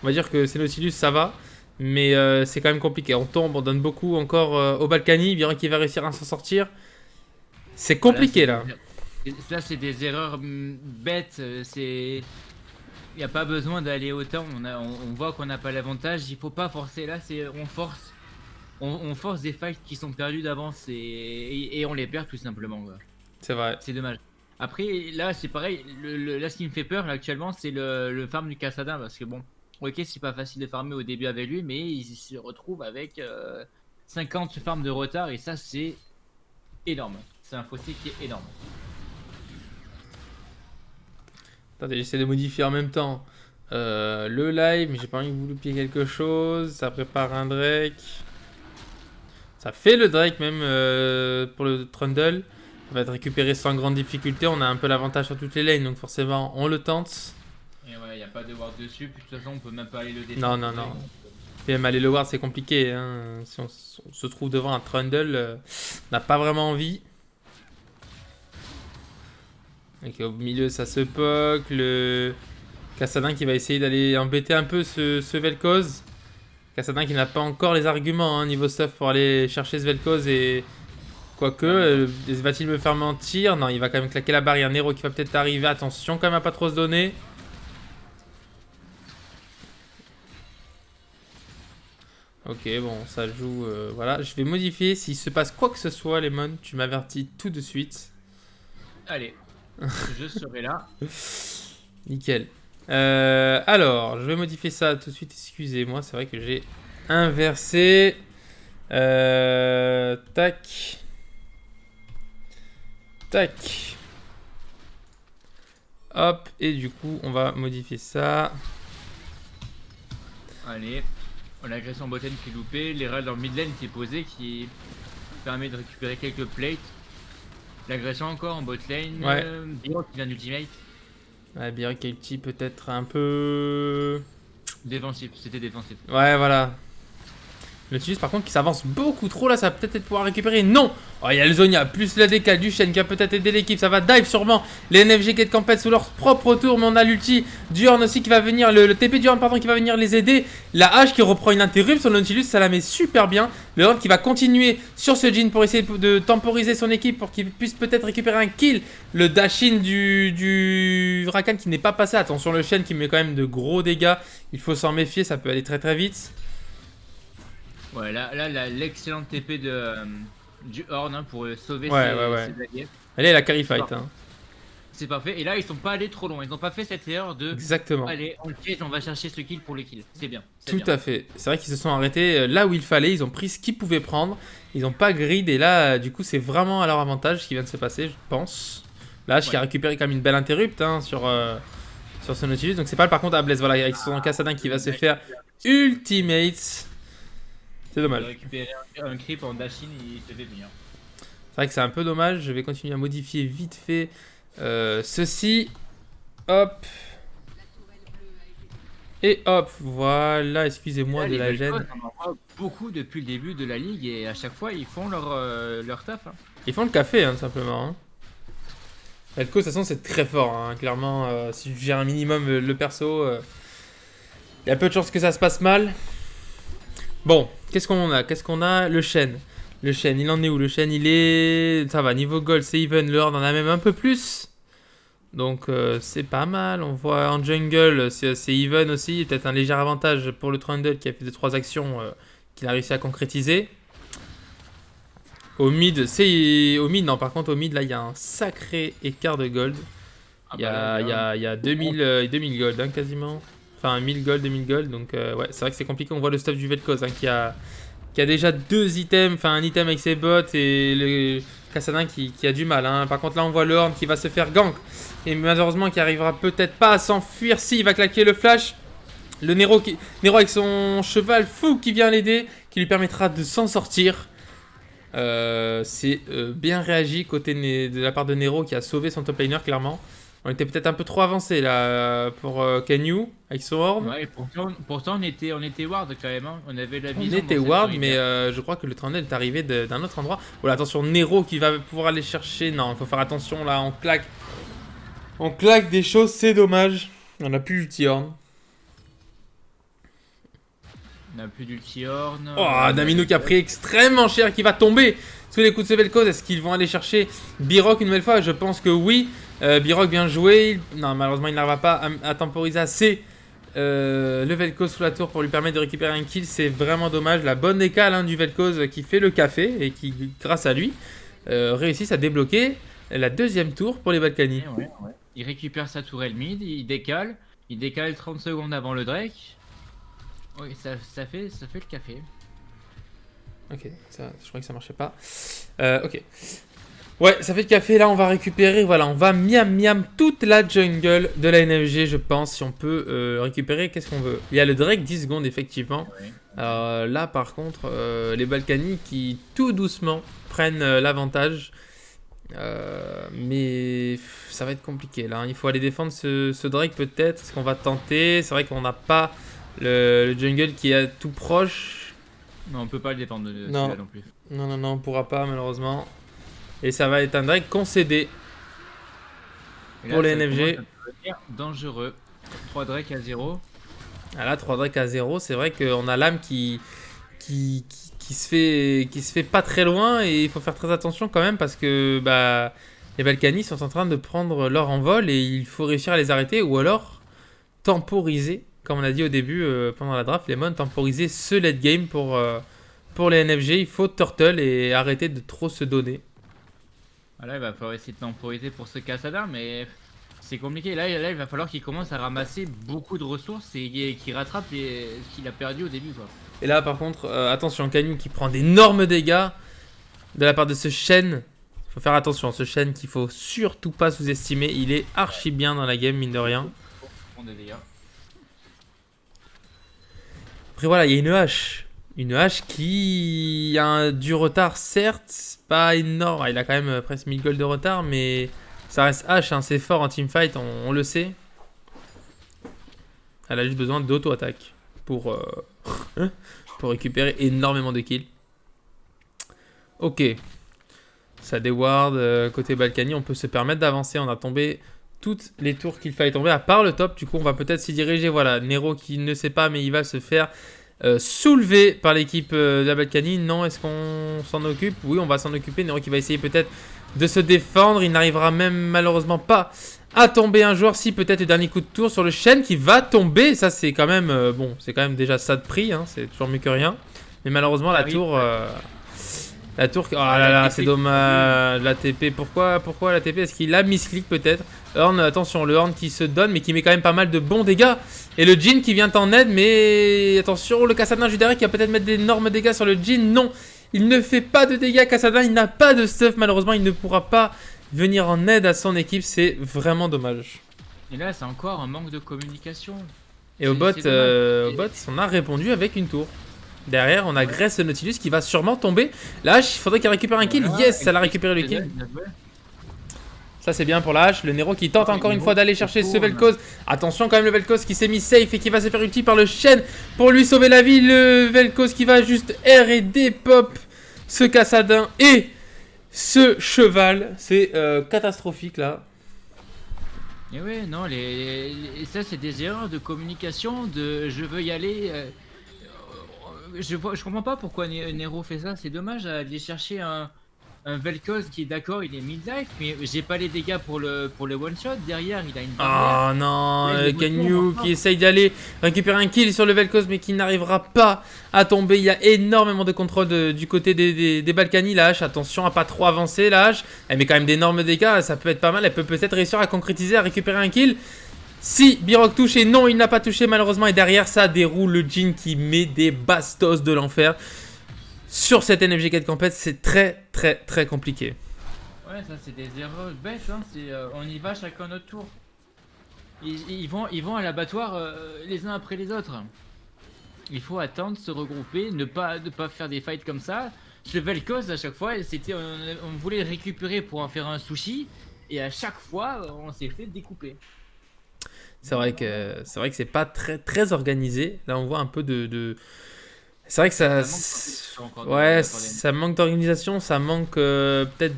On va dire que c'est Nautilus, ça va. Mais c'est quand même compliqué. On tombe, on donne beaucoup encore au Balkany. Bien qu'il va réussir à s'en sortir. C'est compliqué là. Là, c'est des erreurs bêtes. Il n'y a pas besoin d'aller autant. On voit qu'on n'a pas l'avantage. Il faut pas forcer. Là, on force. On force des fights qui sont perdus d'avance et on les perd tout simplement. C'est vrai. C'est dommage. Après, là, c'est pareil. Là, ce qui me fait peur là, actuellement, c'est le farm du Kassadin. Parce que bon, ok, c'est pas facile de farmer au début avec lui, mais il se retrouve avec 50 farms de retard. Et ça, c'est énorme. C'est un fossé qui est énorme. Attendez, j'essaie de modifier en même temps le live, mais j'ai pas envie que vous loupiez quelque chose. Ça prépare un Drake. Ça fait le Drake même pour le Trundle. On va être récupéré sans grande difficulté. On a un peu l'avantage sur toutes les lanes, donc forcément on le tente. Et ouais, y a pas de ward dessus, puis de toute façon on peut même pas aller le défendre. Non, non, non. Et même aller le ward c'est compliqué. Hein. Si on se trouve devant un Trundle, on n'a pas vraiment envie. Ok, au milieu ça se poke. Le Kassadin qui va essayer d'aller embêter un peu ce Vel'Koz. Kassadin qui n'a pas encore les arguments hein, niveau stuff pour aller chercher ce Vel'Koz et... Quoique, va-t-il me faire mentir? Non, il va quand même claquer la barrière. Nero qui va peut-être arriver. Attention quand même à pas trop se donner. Ok, bon, ça joue. Voilà, je vais modifier. S'il se passe quoi que ce soit, Lemon, tu m'avertis tout de suite. Allez, je serai là. Nickel. Alors, je vais modifier ça tout de suite. Excusez-moi, c'est vrai que j'ai inversé. Tac. Tac. Hop, et du coup, on va modifier ça. Allez, l'agression botlane qui est loupée, l'erreur dans mid lane qui est posée qui permet de récupérer quelques plates. L'agression encore en botlane, Ouais. Biro qui vient d'ultimate. Ouais, bien Kelty peut-être un peu... Défensif, c'était défensif. Ouais, voilà. Le Nautilus par contre qui s'avance beaucoup trop là, ça va peut-être pouvoir récupérer. Non. Oh, il y a le Zonia, plus la décale du Shen qui va peut-être aider l'équipe. Ça va dive sûrement. Les NFG Get Camped sous leur propre tour, mais on a l'ulti d'Urn aussi qui va venir, le TP d'Urn pardon qui va venir les aider. La hache qui reprend une interrupt sur le Nautilus, ça la met super bien. Le Urn qui va continuer sur ce Jhin pour essayer de temporiser son équipe pour qu'il puisse peut-être récupérer un kill. Le dash-in du Rakan qui n'est pas passé. Attention le Shen qui met quand même de gros dégâts. Il faut s'en méfier, ça peut aller très très vite. Ouais, là l'excellente TP du Horn hein, pour sauver ouais. ses alliés. Allez, la carry fight. Hein. C'est parfait. Et là, ils sont pas allés trop loin. Ils n'ont pas fait cette erreur de. Exactement. Allez, on le chase, on va chercher ce kill pour le kill. C'est bien. Tout à fait. C'est vrai qu'ils se sont arrêtés là où il fallait. Ils ont pris ce qu'ils pouvaient prendre. Ils n'ont pas grid. Et là, du coup, c'est vraiment à leur avantage ce qui vient de se passer, je pense. Là, qui a récupéré quand même une belle interrupt hein, sur ce Nautilus. Donc, c'est pas par contre à Blaze. Voilà, avec son Kassadin qui va se faire ultimate. C'est dommage. Il a récupéré un creep en dashing, il se fait venir. C'est vrai que c'est un peu dommage. Je vais continuer à modifier vite fait ceci. Hop. Et hop, voilà, excusez-moi de la gêne. On en voit beaucoup depuis le début de la ligue et à chaque fois ils font leur taf. Hein. Ils font le café, hein, simplement. Hein. Vel'Koz, de toute façon, c'est très fort. Hein. Clairement, si tu gères un minimum le perso, il y a peu de chances que ça se passe mal. Bon, qu'est-ce qu'on a? Qu'est-ce qu'on a? Le Shen. Le Shen, il en est où? Le Shen, il est... Ça va, niveau gold, c'est even. Le Horde en a même un peu plus. Donc, c'est pas mal. On voit en jungle, c'est even aussi. Peut-être un léger avantage pour le Trundle qui a fait 2-3 actions qu'il a réussi à concrétiser. Au mid, non, par contre, au mid, là, il y a un sacré écart de gold. Il y a 2000 gold, hein, quasiment. Enfin, 1000 gold, 2000 gold. Donc, ouais, c'est vrai que c'est compliqué. On voit le stuff du Vel'Koz hein, qui a déjà 2 items. Enfin, un item avec ses bots et le Kassadin qui a du mal. Hein. Par contre, là, on voit le Horn qui va se faire gank. Et malheureusement, qui arrivera peut-être pas à s'enfuir. Si, il va claquer le flash. Le Nero avec son cheval fou qui vient l'aider, qui lui permettra de s'en sortir. C'est bien réagi de la part de Nero qui a sauvé son top laner clairement. On était peut-être un peu trop avancé là pour Kenyu avec son Horn. Ouais, pourtant on était ward quand même. Hein. On avait la vision. On était ward, mais je crois que le Trundle est arrivé d'un autre endroit. Voilà, attention, Nero qui va pouvoir aller chercher. Non, il faut faire attention là, on claque. On claque des choses, c'est dommage. On n'a plus l'ulti Horn. On n'a plus d'ulti Horn. Oh, Damino qui a pris extrêmement cher, qui va tomber sous les coups de ce Vel'Koz. Est-ce qu'ils vont aller chercher B-Rock une nouvelle fois? Je pense que oui. B-Rock bien joué. Non, malheureusement, il n'arriva pas à temporiser assez le Vel'Koz sous la tour pour lui permettre de récupérer un kill. C'est vraiment dommage. La bonne décale hein, du Vel'Koz qui fait le café et qui, grâce à lui, réussissent à débloquer la deuxième tour pour les Balkany. Ouais. Il récupère sa tourelle mid, il décale 30 secondes avant le Drake. Oui, ça fait le café. Ok, ça, je crois que ça marchait pas. Ok. Ouais, ça fait le café. Là, on va récupérer. Voilà, on va miam toute la jungle de la NFG, je pense. Si on peut récupérer, qu'est-ce qu'on veut? Il y a le Drake 10 secondes, effectivement. Ouais. Là, par contre, les Balkany qui tout doucement prennent l'avantage. Mais ça va être compliqué là. Hein. Il faut aller défendre ce Drake peut-être. Est-ce qu'on va tenter? C'est vrai qu'on n'a pas le jungle qui est tout proche. Non, on peut pas le défendre non plus. Non, on pourra pas malheureusement. Et ça va être un Drake concédé pour les NFG. Dangereux. 3 Drake à 0. Ah là, 3 Drake à 0. C'est vrai qu'on a l'âme qui se fait pas très loin. Et il faut faire très attention quand même parce que les Balkany sont en train de prendre leur envol. Et il faut réussir à les arrêter ou alors temporiser. Comme on a dit au début pendant la draft, Lemon temporiser ce late game pour les NFG. Il faut turtle et arrêter de trop se donner. Là, il va falloir essayer de temporiser pour ce Kassadin, mais c'est compliqué. Là, il va falloir qu'il commence à ramasser beaucoup de ressources et qu'il rattrape ce qu'il a perdu au début. Quoi. Et là, par contre, attention, Kenyu qui prend d'énormes dégâts de la part de ce Shen. Il faut faire attention, ce Shen qu'il faut surtout pas sous-estimer. Il est archi bien dans la game, mine de rien. Après, voilà, il y a une hache. Une hache qui a du retard, certes, pas énorme. Il a quand même presque 1000 gold de retard, mais ça reste hache, hein, c'est fort en teamfight, on le sait. Elle a juste besoin d'auto-attaque pour récupérer énormément de kills. Ok. Ça déward côté Balkany, on peut se permettre d'avancer. On a tombé toutes les tours qu'il fallait tomber, à part le top. Du coup, on va peut-être s'y diriger. Voilà, Nero qui ne sait pas, mais il va se faire... soulevé par l'équipe de la Balkany. Non, est-ce qu'on s'en occupe? Oui, on va s'en occuper. Nero qui va essayer peut-être de se défendre. Il n'arrivera même malheureusement pas à tomber un joueur. Si, peut-être le dernier coup de tour sur le Shen qui va tomber. Ça, c'est quand même bon, c'est quand même déjà ça de prix. Hein. C'est toujours mieux que rien. Mais malheureusement, la tour La tour, oh là là, c'est dommage. La TP, pourquoi la TP? Est-ce qu'il a misclick peut-être? Horn, attention, le Horn qui se donne, mais qui met quand même pas mal de bons dégâts. Et le Jhin qui vient en aide, mais attention, le Kassadin juste derrière qui va peut-être mettre d'énormes dégâts sur le Jhin. Non, il ne fait pas de dégâts, Kassadin, il n'a pas de stuff, malheureusement, il ne pourra pas venir en aide à son équipe, c'est vraiment dommage. Et là, c'est encore un manque de communication. Et au bot, on a répondu avec une tour. Derrière, on a Grace le Nautilus qui va sûrement tomber. La hache, il faudrait qu'elle récupère un kill. Yes, ça l'a récupéré le kill. Ça, c'est bien pour la hache. Le Nero qui tente encore une fois d'aller chercher ce Vel'Koz. Attention quand même, le Vel'Koz qui s'est mis safe et qui va se faire ulti par le Shen pour lui sauver la vie. Le Vel'Koz qui va juste R et D pop ce Kassadin et ce cheval. C'est catastrophique là. Et ouais, non, ça c'est des erreurs de communication, de je veux y aller. Je comprends pas pourquoi Nero fait ça, c'est dommage d'aller chercher un Vel'Koz qui est d'accord, il est mid-life, mais j'ai pas les dégâts pour le one shot. Derrière, il a une barrière. Oh non, Ganyu qui essaye d'aller récupérer un kill sur le Vel'Koz, mais qui n'arrivera pas à tomber. Il y a énormément de contrôle du côté des Balkany. La hache, attention à pas trop avancer. La hache, elle met quand même d'énormes dégâts, ça peut être pas mal. Elle peut peut-être réussir à concrétiser, à récupérer un kill. Si Birok touche et non, il n'a pas touché malheureusement. Et derrière, ça déroule le Jhin qui met des bastos de l'enfer. Sur cette NFG 4 Campette, c'est très très très compliqué. Ouais, ça c'est des erreurs bêtes, hein. On y va chacun notre tour. Ils vont à l'abattoir les uns après les autres. Il faut attendre, se regrouper, ne pas faire des fights comme ça. Ce Vel'Koz à chaque fois, on voulait le récupérer pour en faire un sushi. Et à chaque fois, on s'est fait découper. C'est vrai que c'est pas très très organisé. Là, on voit un peu de... C'est vrai que ça manque d'organisation, ça manque peut-être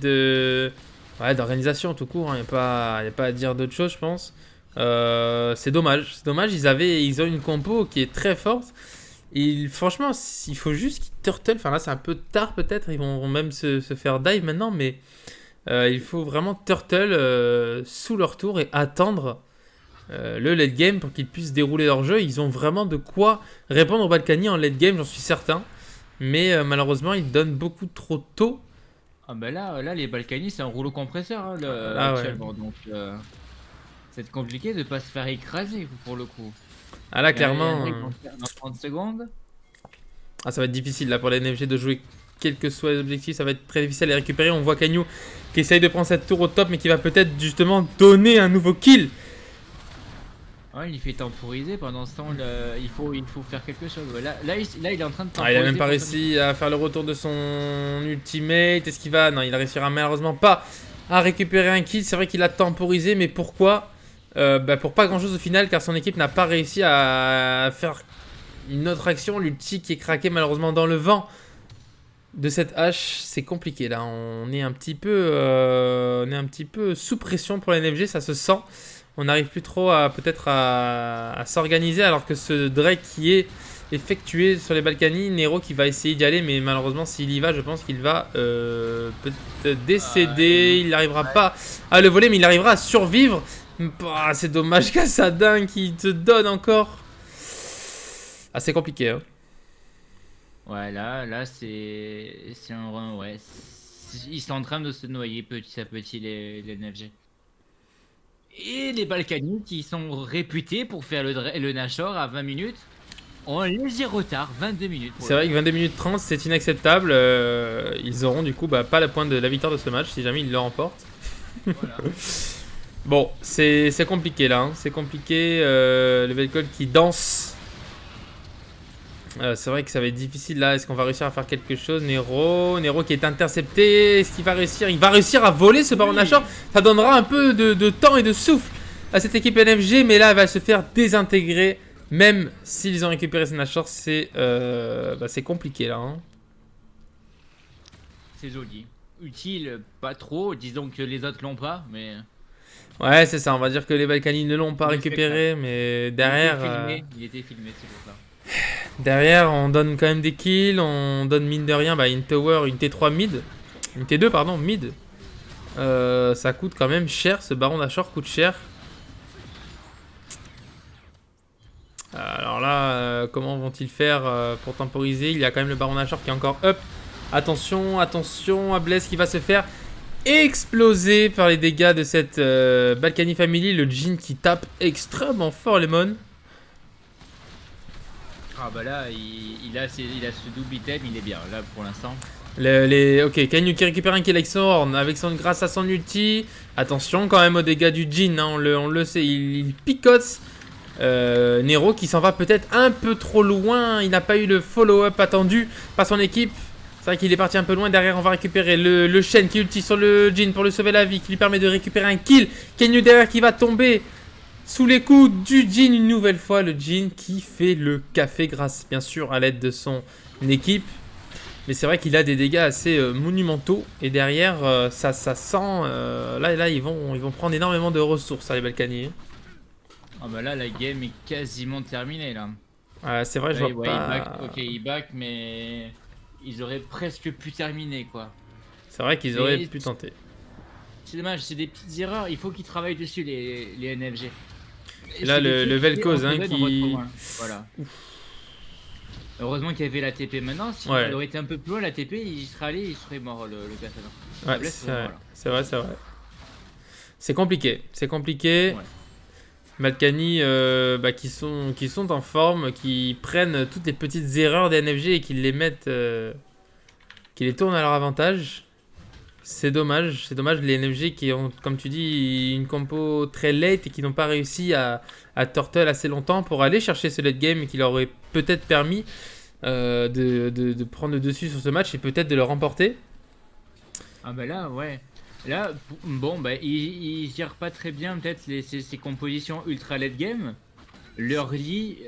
d'organisation tout court. Il n'y a pas à dire d'autre chose, je pense. C'est dommage. Ils ont une compo qui est très forte. Et franchement, il faut juste qu'ils turtle. Enfin là, c'est un peu tard peut-être. Ils vont même se faire dive maintenant, mais il faut vraiment turtle sous leur tour et attendre le late game pour qu'ils puissent dérouler leur jeu. Ils ont vraiment de quoi répondre aux Balkany en late game, j'en suis certain. Mais malheureusement, ils donnent beaucoup trop tôt. Ah bah là les Balkany, c'est un rouleau compresseur hein, actuellement. Ouais. Donc c'est compliqué de pas se faire écraser pour le coup. Ah là, clairement. Dans 30 secondes. Ah, ça va être difficile là pour les NFG de jouer quels que soient les objectifs. Ça va être très difficile à les récupérer. On voit Kanyu qui essaye de prendre cette tour au top, mais qui va peut-être justement donner un nouveau kill. Ouais, il fait temporiser pendant ce temps, il faut faire quelque chose. Là, il est en train de temporiser. Il a même pas réussi à faire le retour de son ultimate. Est-ce qu'il va... Non, il réussira malheureusement pas à récupérer un kill. C'est vrai qu'il a temporisé, mais pourquoi pour pas grand chose au final, car son équipe n'a pas réussi à faire une autre action. L'ulti qui est craqué malheureusement dans le vent de cette hache. C'est compliqué là, on est un petit peu sous pression pour la NFG, ça se sent. On n'arrive plus trop à s'organiser, alors que ce Drake qui est effectué sur les Balkany, Nero qui va essayer d'y aller, mais malheureusement s'il y va, je pense qu'il va peut-être décéder. Il n'arrivera pas à le voler, mais il arrivera à survivre. C'est dommage, Kassadin qui te donne encore. C'est compliqué hein. Ouais, là c'est un run, ouais. Ils sont en train de se noyer petit à petit les NFG. Et les Balkany qui sont réputés pour faire le Nashor à 20 minutes ont un léger retard, 22 minutes. C'est vrai que 22 minutes 30 c'est inacceptable. Ils auront du coup pas le point de la victoire de ce match si jamais ils le remportent. Voilà. Bon, c'est compliqué là, hein. C'est compliqué. Le Vel'Koz qui danse. C'est vrai que ça va être difficile là. Est-ce qu'on va réussir à faire quelque chose? Nero qui est intercepté. Est-ce qu'il va réussir? Il va réussir à voler ce Baron Nashor. Ça donnera un peu de temps et de souffle à cette équipe NFG. Mais là, elle va se faire désintégrer. Même s'ils ont récupéré ce Nashor, c'est compliqué là. Hein. C'est joli. Utile, pas trop. Disons que les autres l'ont pas, mais... Ouais, c'est ça. On va dire que les Balkany ne l'ont pas récupéré. Mais derrière... Il était filmé, c'est pour ça. Derrière, on donne quand même des kills, on donne mine de rien une tower, une T3 mid, une T2 pardon, mid. Ça coûte quand même cher, ce Baron Nashor coûte cher. Alors là, comment vont-ils faire pour temporiser? Il y a quand même le Baron Nashor qui est encore up. Attention, attention, Ablez qui va se faire exploser par les dégâts de cette Balkany Family. Le Jhin qui tape extrêmement fort Lemon. Ah bah là, il a ce double item, il est bien là pour l'instant. Ok, Kanyu qui récupère un kill avec son horn, grâce à son ulti. Attention quand même aux dégâts du Jhin, hein, on le sait, il picote. Nero qui s'en va peut-être un peu trop loin. Il n'a pas eu le follow-up attendu par son équipe. C'est vrai qu'il est parti un peu loin. Derrière, on va récupérer le Shen qui ulti sur le Jhin pour lui sauver la vie, qui lui permet de récupérer un kill. Kanyu derrière qui va tomber sous les coups du Jhin une nouvelle fois. Le Jhin qui fait le café grâce bien sûr à l'aide de son équipe. Mais c'est vrai qu'il a des dégâts assez monumentaux. Et derrière, ça sent... là, ils vont prendre énormément de ressources, hein, les Balkany. Ah bah là, la game est quasiment terminée là. C'est vrai, je Ouais, vois ouais, pas... il back, mais ils auraient presque pu terminer quoi. C'est vrai qu'ils auraient pu tenter. C'est dommage, c'est des petites erreurs. Il faut qu'ils travaillent dessus, les NFG. Et là, le Vel'Koz hein, qui... Voilà. Heureusement qu'il y avait la TP maintenant. Si il aurait été un peu plus loin, la TP, il serait allé, il serait mort le Cassandra. Ouais, c'est vrai. C'est compliqué. Ouais. Balkany qui sont en forme, qui prennent toutes les petites erreurs des NFG et qui les mettent, qui les tournent à leur avantage. C'est dommage, les NFG qui ont, comme tu dis, une compo très late et qui n'ont pas réussi à turtle assez longtemps pour aller chercher ce late game qui leur aurait peut-être permis de prendre le dessus sur ce match et peut-être de le remporter. Ah bah là, ouais. Là, bon, bah, ils gèrent pas très bien peut-être ces compositions ultra late game. Leur lead,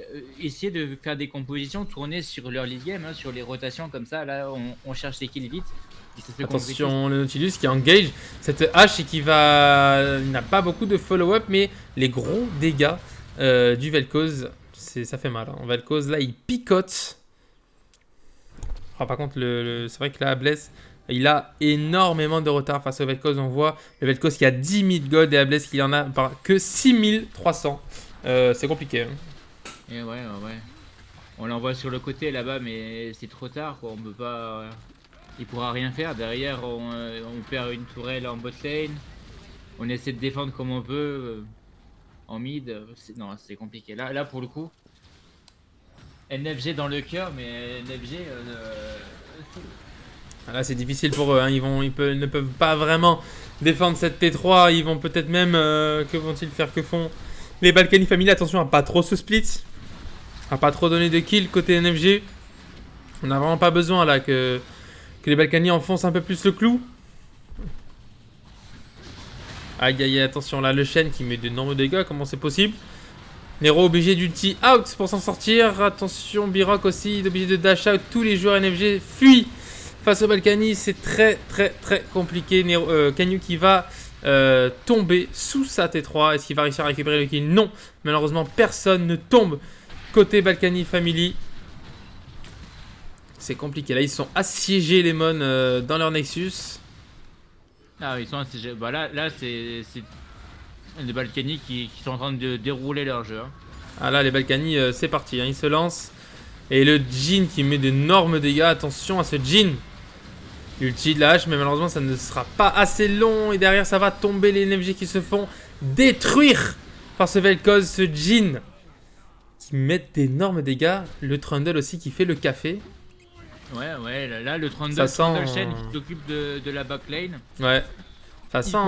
essayer de faire des compositions tournées sur leur lead game, hein, sur les rotations comme ça. Là, on cherche les kills vite. Attention, le Nautilus qui engage cette hache et qui va... Il n'a pas beaucoup de follow-up, mais les gros dégâts du Vel'Koz, ça fait mal. Hein. Vel'Koz, là, il picote. Oh, par contre, c'est vrai que là, Ablez, il a énormément de retard face au Vel'Koz. On voit le Vel'Koz qui a 10 000 gold et Ablez qui en a que 6 300. C'est compliqué. Hein. Et ouais. On l'envoie sur le côté là-bas, mais c'est trop tard, quoi. On peut pas... Il pourra rien faire. Derrière, on perd une tourelle en bot lane. On essaie de défendre comme on peut en mid. Non, c'est compliqué. Là, pour le coup, NFG dans le cœur, mais NFG... Là, c'est difficile pour eux. Hein. Ils ne peuvent pas vraiment défendre cette T3. Ils vont peut-être même... que vont-ils faire? Que font les Balkany Family? Attention à pas trop se split. À pas trop donner de kills côté NFG. On n'a vraiment pas besoin là que les Balkany enfoncent un peu plus le clou. Aïe, attention là, le Shen qui met d'énormes dégâts, comment c'est possible? Nero obligé d'ulti out pour s'en sortir. Attention, Birok aussi, obligé de dash out. Tous les joueurs NFG fuient face au Balkany. C'est très compliqué. Kanyu qui va tomber sous sa T3. Est-ce qu'il va réussir à récupérer le kill? Non, malheureusement, personne ne tombe côté Balkany Family. C'est compliqué. Là, ils sont assiégés, les Mon, dans leur Nexus. Ah, ils sont assiégés. Bah là c'est les Balkany qui sont en train de dérouler leur jeu. Hein. Ah là, les Balkany, c'est parti. Hein, ils se lancent. Et le Jhin qui met d'énormes dégâts. Attention à ce Jhin. Ulti de la hache, mais malheureusement, ça ne sera pas assez long. Et derrière, ça va tomber les NFG qui se font détruire par ce Vel'Koz, ce Jhin. Qui met d'énormes dégâts. Le Trundle aussi qui fait le café. Ouais, là le Trundle Shen qui s'occupe de la backline. Ouais. Ça sent...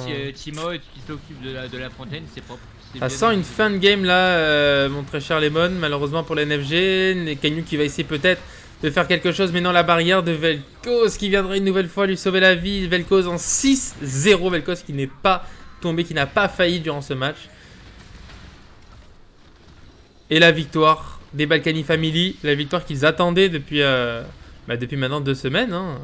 Et Timoth qui s'occupe de la fontaine, c'est propre. Ça sent une fin de game là, mon très cher Lemon, malheureusement pour les NFG. Kanyu qui va essayer peut-être de faire quelque chose, mais non, la barrière de Vel'Koz qui viendrait une nouvelle fois lui sauver la vie. Vel'Koz en 6-0, Vel'Koz qui n'est pas tombé, qui n'a pas failli durant ce match. Et la victoire des Balkany Family, la victoire qu'ils attendaient depuis maintenant 2 semaines. Hein.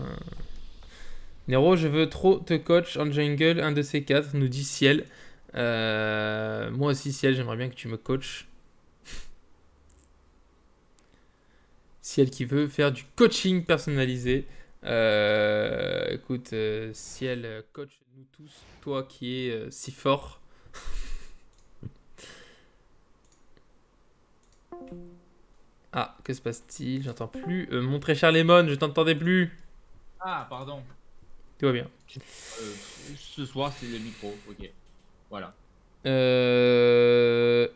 Nero, je veux trop te coach en jungle, un de ces 4, nous dit Ciel. Moi aussi, Ciel, j'aimerais bien que tu me coaches. Ciel qui veut faire du coaching personnalisé. Écoute, Ciel, coach-nous tous, toi qui es si fort. Ah, que se passe-t-il? J'entends plus. Mon très cher Lemon, je t'entendais plus. Ah, pardon. Tout va bien. Ce soir, c'est le micro. Ok. Voilà.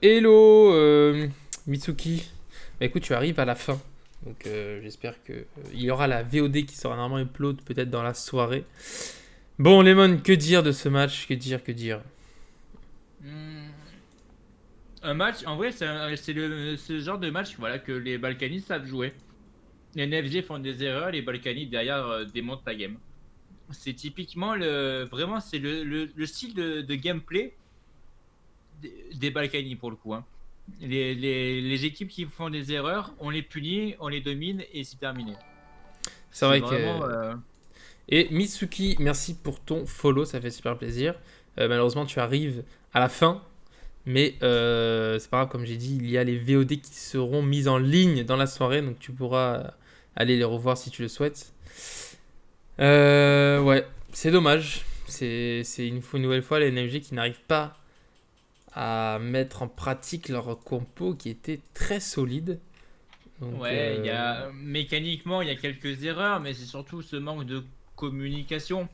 Hello, Mitsuki. Bah écoute, tu arrives à la fin. Donc j'espère que il y aura la VOD qui sera normalement upload peut-être dans la soirée. Bon, Lemon, que dire de ce match? Que dire? Hmm, Un match, en vrai, c'est le genre de match voilà, que les Balkanis savent jouer. Les NFG font des erreurs, les Balkanis derrière démontent la game. C'est typiquement vraiment, c'est le style de gameplay des Balkany pour le coup, hein. Les équipes qui font des erreurs, on les punit, on les domine et c'est terminé. C'est C'est vrai vraiment. que... Et Mitsuki, merci pour ton follow, ça fait super plaisir. Malheureusement, tu arrives à la fin. Mais c'est pas grave, comme j'ai dit, il y a les VOD qui seront mises en ligne dans la soirée, donc tu pourras aller les revoir si tu le souhaites. Ouais, c'est dommage. C'est une nouvelle fois les NMG qui n'arrivent pas à mettre en pratique leur compo qui était très solide. Donc, Ouais, mécaniquement, il y a quelques erreurs, mais c'est surtout ce manque de communication.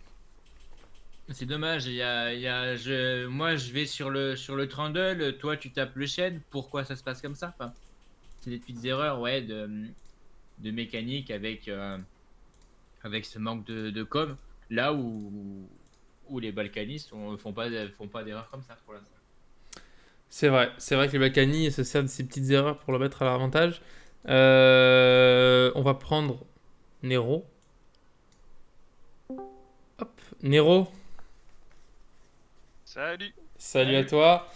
C'est dommage. Moi, je vais sur le Trundle, toi, tu tapes le chêne. Pourquoi ça se passe comme ça? Enfin, c'est des petites erreurs, ouais, de mécanique avec ce manque de com. Là où les balkanistes font pas d'erreurs comme ça pour l'instant. c'est vrai que les Balkany se servent de ces petites erreurs pour le mettre à leur avantage. On va prendre Nero. Hop, Nero, Salut. salut à Salut. toi.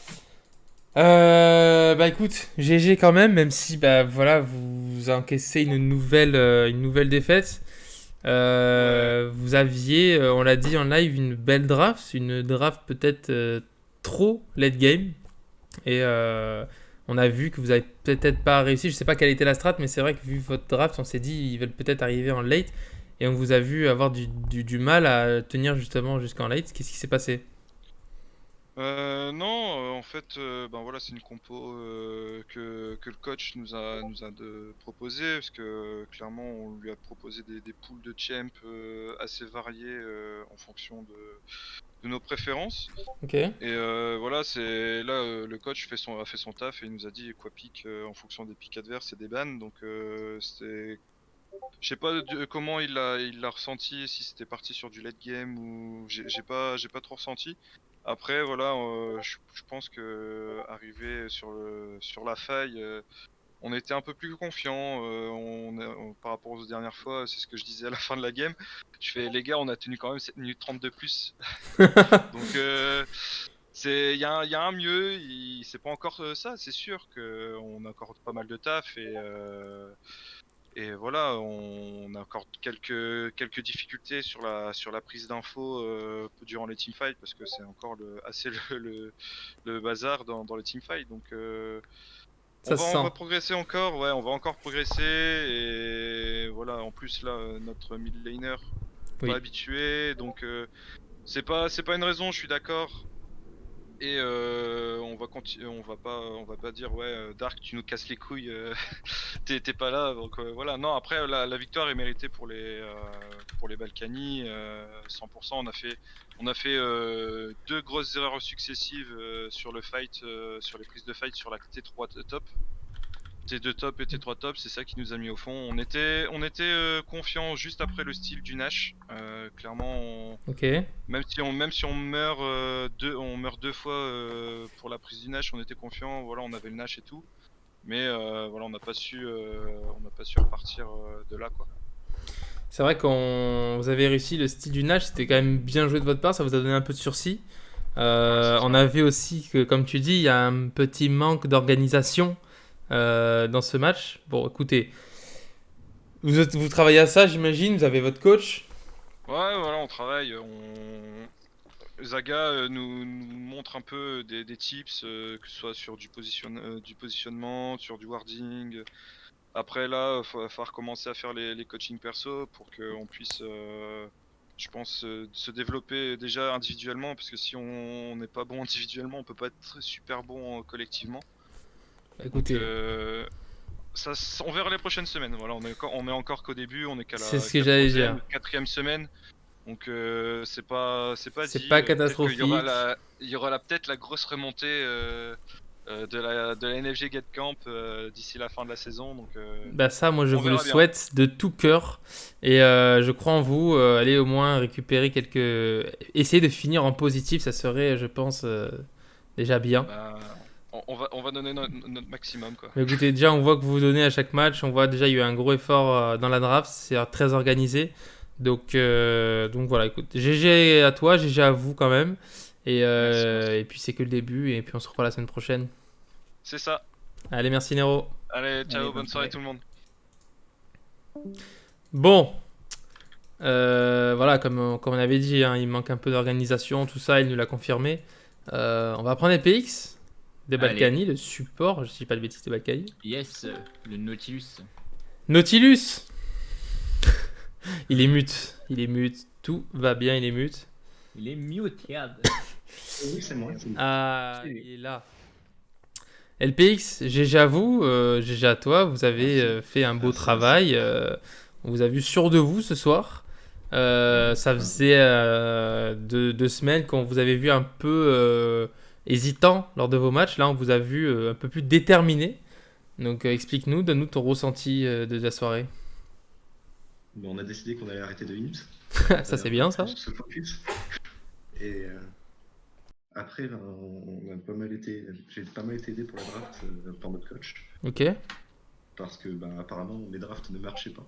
Bah écoute, GG quand même, même si bah voilà, vous encaissez une nouvelle défaite. Ouais. Vous aviez, on l'a dit en live, une draft peut-être trop late game. Et on a vu que vous avez peut-être pas réussi. Je sais pas quelle était la strat, mais c'est vrai que vu votre draft, on s'est dit ils veulent peut-être arriver en late. Et on vous a vu avoir du mal à tenir justement jusqu'en late. Qu'est-ce qui s'est passé? Non, en fait, ben voilà, c'est une compo que le coach nous a proposé, parce que clairement, on lui a proposé des pools de champ assez variés en fonction de nos préférences. Ok. Et voilà, c'est là le coach a fait son taf et il nous a dit quoi pick en fonction des picks adverses et des bans. Donc je sais pas comment il l'a ressenti, si c'était parti sur du late game ou j'ai pas trop ressenti. Après voilà, je pense que arrivé sur la faille, on était un peu plus confiant. Par rapport aux dernières fois, c'est ce que je disais à la fin de la game. Je fais les gars, on a tenu quand même 7 minutes 30 de plus. Donc il y a un mieux. C'est pas encore ça, c'est sûr que on a encore pas mal de taf et voilà, on a encore quelques difficultés sur la prise d'infos durant les teamfights parce que c'est encore assez le bazar dans les teamfights. Donc on Ça va se on sent. va progresser encore, ouais, on va encore progresser et voilà. En plus là, notre mid laner pas Oui. habitué, donc c'est pas une raison. Je suis d'accord. Et on va continuer, on va pas dire ouais Dark tu nous casses les couilles, t'es pas là donc voilà. Non, après la victoire est méritée pour les Balkany 100%. On a fait deux grosses erreurs successives sur le fight, sur les prises de fight sur la T3 top. T2 top et T3 top, c'est ça qui nous a mis au fond. On était confiant juste après le style du Nash. Clairement, Ok. même si on meurt deux fois pour la prise du Nash, on était confiant. Voilà, on avait le Nash et tout, mais voilà, on n'a pas su repartir de là, quoi. C'est vrai qu'on vous avez réussi le style du Nash, c'était quand même bien joué de votre part, ça vous a donné un peu de sursis. Ouais, c'est On ça. avait aussi que, comme tu dis, il y a un petit manque d'organisation dans ce match. Bon, écoutez, vous travaillez à ça, j'imagine, vous avez votre coach. Ouais, voilà, on travaille. Zaga nous montre un peu des tips, que ce soit sur du positionnement, sur du warding. Après là, va falloir commencer à faire les coachings perso pour qu'on puisse, je pense, se développer déjà individuellement, parce que si on n'est pas bon individuellement, on peut pas être super bon collectivement. Bah, Donc écoutez, on verra les prochaines semaines. Voilà, on est encore qu'au début, on est qu'à la C'est ce que j'allais dire. 4e semaine. Donc c'est pas C'est dit. pas Peut-être catastrophique. il y aura peut-être la grosse remontée de la NFG Get Camp d'ici la fin de la saison. Donc Bah ça, moi je on vous le verra bien. souhaite de tout cœur. Et je crois en vous. Allez au moins récupérer quelques. Essayez de finir en positif, ça serait, je pense, déjà bien. Bah, on va donner notre maximum quoi. Mais écoutez, déjà, on voit que vous donnez à chaque match. On voit déjà, il y a eu un gros effort dans la draft. C'est très organisé. Donc voilà, écoute. GG à toi, GG à vous quand même. Merci. Et puis c'est que le début. Et puis on se revoit la semaine prochaine. C'est ça. Allez, merci Nero. Allez, ciao, Allez, bonne soirée tout le monde. Bon. Voilà, comme on avait dit, hein, il manque un peu d'organisation, tout ça, il nous l'a confirmé. On va prendre EPX des Allez. Balkany, le support, je dis pas de bêtises, des Balkany. Yes, le Nautilus. Nautilus. Il est mute, tout va bien, il est mute. Il est muted. Oui, c'est moi. Ah, C'est lui. il est là. LPX, GG à vous, GG à toi, vous avez fait un beau Merci, travail. On vous a vu sûr de vous ce soir. Ça faisait 2 semaines qu'on vous avait vu un peu hésitant lors de vos matchs. Là, on vous a vu un peu plus déterminé. Donc, explique-nous, donne-nous ton ressenti de la soirée. Bon, on a décidé qu'on allait arrêter de hint. Ça, c'est bien, ça. Se focus. Et après, ben, j'ai pas mal été aidé pour la draft par notre coach. Ok. Parce que, ben, apparemment, les drafts ne marchaient pas.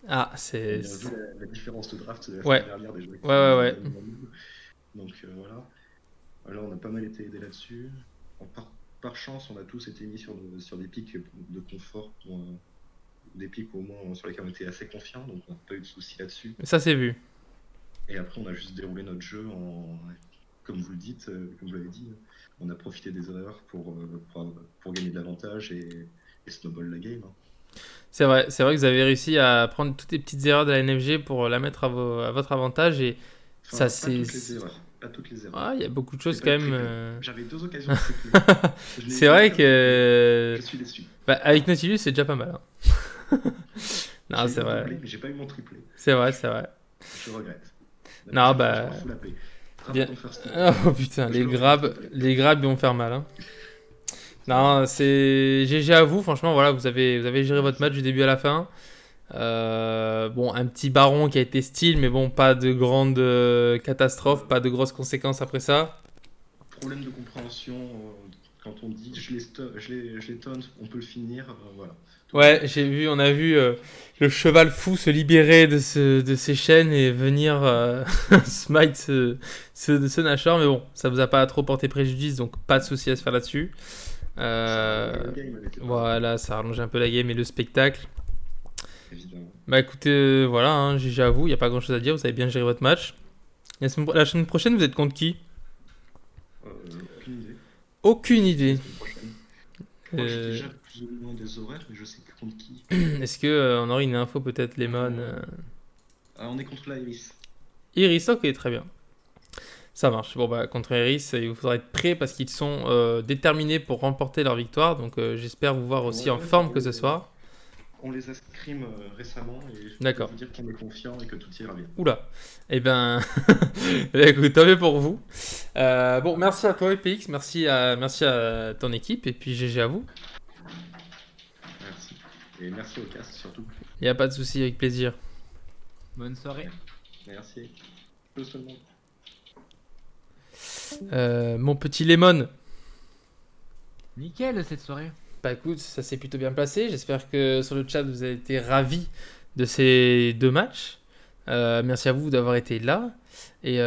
Ah, On a c'est. vu la différence de draft de la Ouais. semaine dernière des joueurs. Ouais. Donc voilà. Alors, on a pas mal été aidé là-dessus. Par chance, on a tous été mis sur des pics de confort, des pics au moins sur lesquels on était assez confiants, donc on n'a pas eu de soucis là-dessus. Ça, c'est vu. Et après, on a juste déroulé notre jeu comme vous le dites, comme vous l'avez dit, on a profité des erreurs pour gagner de l'avantage et snowball la game. C'est vrai que vous avez réussi à prendre toutes les petites erreurs de la NFG pour la mettre à votre avantage. Et Enfin, ça, pas c'est. toutes les erreurs. Pas toutes les erreurs. Ah, il y a beaucoup de choses J'ai quand pas même. triplé. J'avais 2 occasions de tripler. Je n'ai C'est pas vrai fait. que. Je suis déçu. Bah, avec Nautilus, c'est déjà pas mal. Hein. Non, J'ai c'est eu mon vrai. doublé, mais j'ai pas eu mon triplé. C'est vrai. Je regrette. Non, Je bah. m'en fous la paix. Bien. Draft ton first pick. Oh putain, Je les grabs ils vont faire mal. Hein. Non, c'est GG à vous, franchement, voilà, vous avez géré votre match du début à la fin. Bon, un petit baron qui a été style, mais bon, pas de grande catastrophe, pas de grosses conséquences après ça. Problème de compréhension quand on dit je les taunt, on peut le finir. Voilà. Ouais, on a vu le cheval fou se libérer de ses chaînes et venir smite ce Nashor, mais bon, ça vous a pas trop porté préjudice, donc pas de souci à se faire là-dessus. Le game avait été Voilà, ça rallonge un peu la game et le spectacle. évidemment. Bah écoutez, voilà, hein, GG à vous, il n'y a pas grand chose à dire, vous avez bien géré votre match. La semaine prochaine, vous êtes contre qui? Aucune idée. Aucune idée. La semaine prochaine. Je crois que j'ai Euh, déjà plus ou moins des horaires, mais je sais plus contre qui. Est-ce que on aurait une info peut-être, Lemon On est contre la Iris. Iris, ok, très bien. Ça marche. Bon, bah, contre Iris, il vous faudra être prêt parce qu'ils sont déterminés pour remporter leur victoire. Donc, j'espère vous voir aussi en forme que ce soir. On les a scrim récemment et je D'accord. peux vous dire qu'on est confiant et que tout ira bien. Oula. Eh ben, écoute, tant mieux pour vous. Bon, merci à toi, EPX. Merci à ton équipe. Et puis, GG à vous. Merci. Et merci au cast surtout. Il n'y a pas de souci, avec plaisir. Bonne soirée. Merci. Tout le monde. Mon petit Lemon. Nickel cette soirée. Bah écoute, ça s'est plutôt bien passé. J'espère que sur le chat, vous avez été ravis de ces 2 matchs. Merci à vous d'avoir été là. Et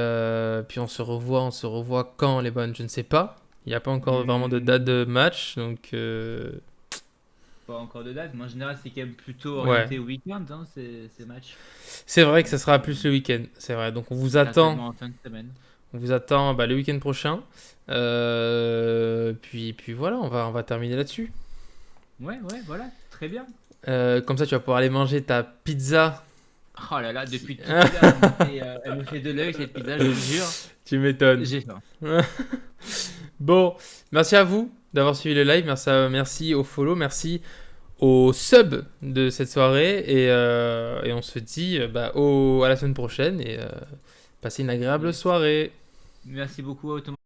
puis on se revoit quand, les bonnes, je ne sais pas. Il n'y a pas encore vraiment de date de match. Donc Pas encore de date, mais en général c'est quand même plutôt orienté week-end hein, ces matchs. c'est vrai que ça sera plus le week-end. C'est vrai. Donc on vous attend. Certainement en fin de semaine. On vous attend le week-end prochain. Puis voilà, on va terminer là-dessus. Ouais, voilà, très bien. Comme ça, tu vas pouvoir aller manger ta pizza. Oh là là, depuis tout à l'heure, elle me fait de l'œil cette pizza, je vous jure. Tu m'étonnes. J'ai faim. Bon, merci à vous d'avoir suivi le live. Merci au follow. Merci au sub de cette soirée et on se dit à la semaine prochaine et passez une agréable soirée. Merci beaucoup à Automa.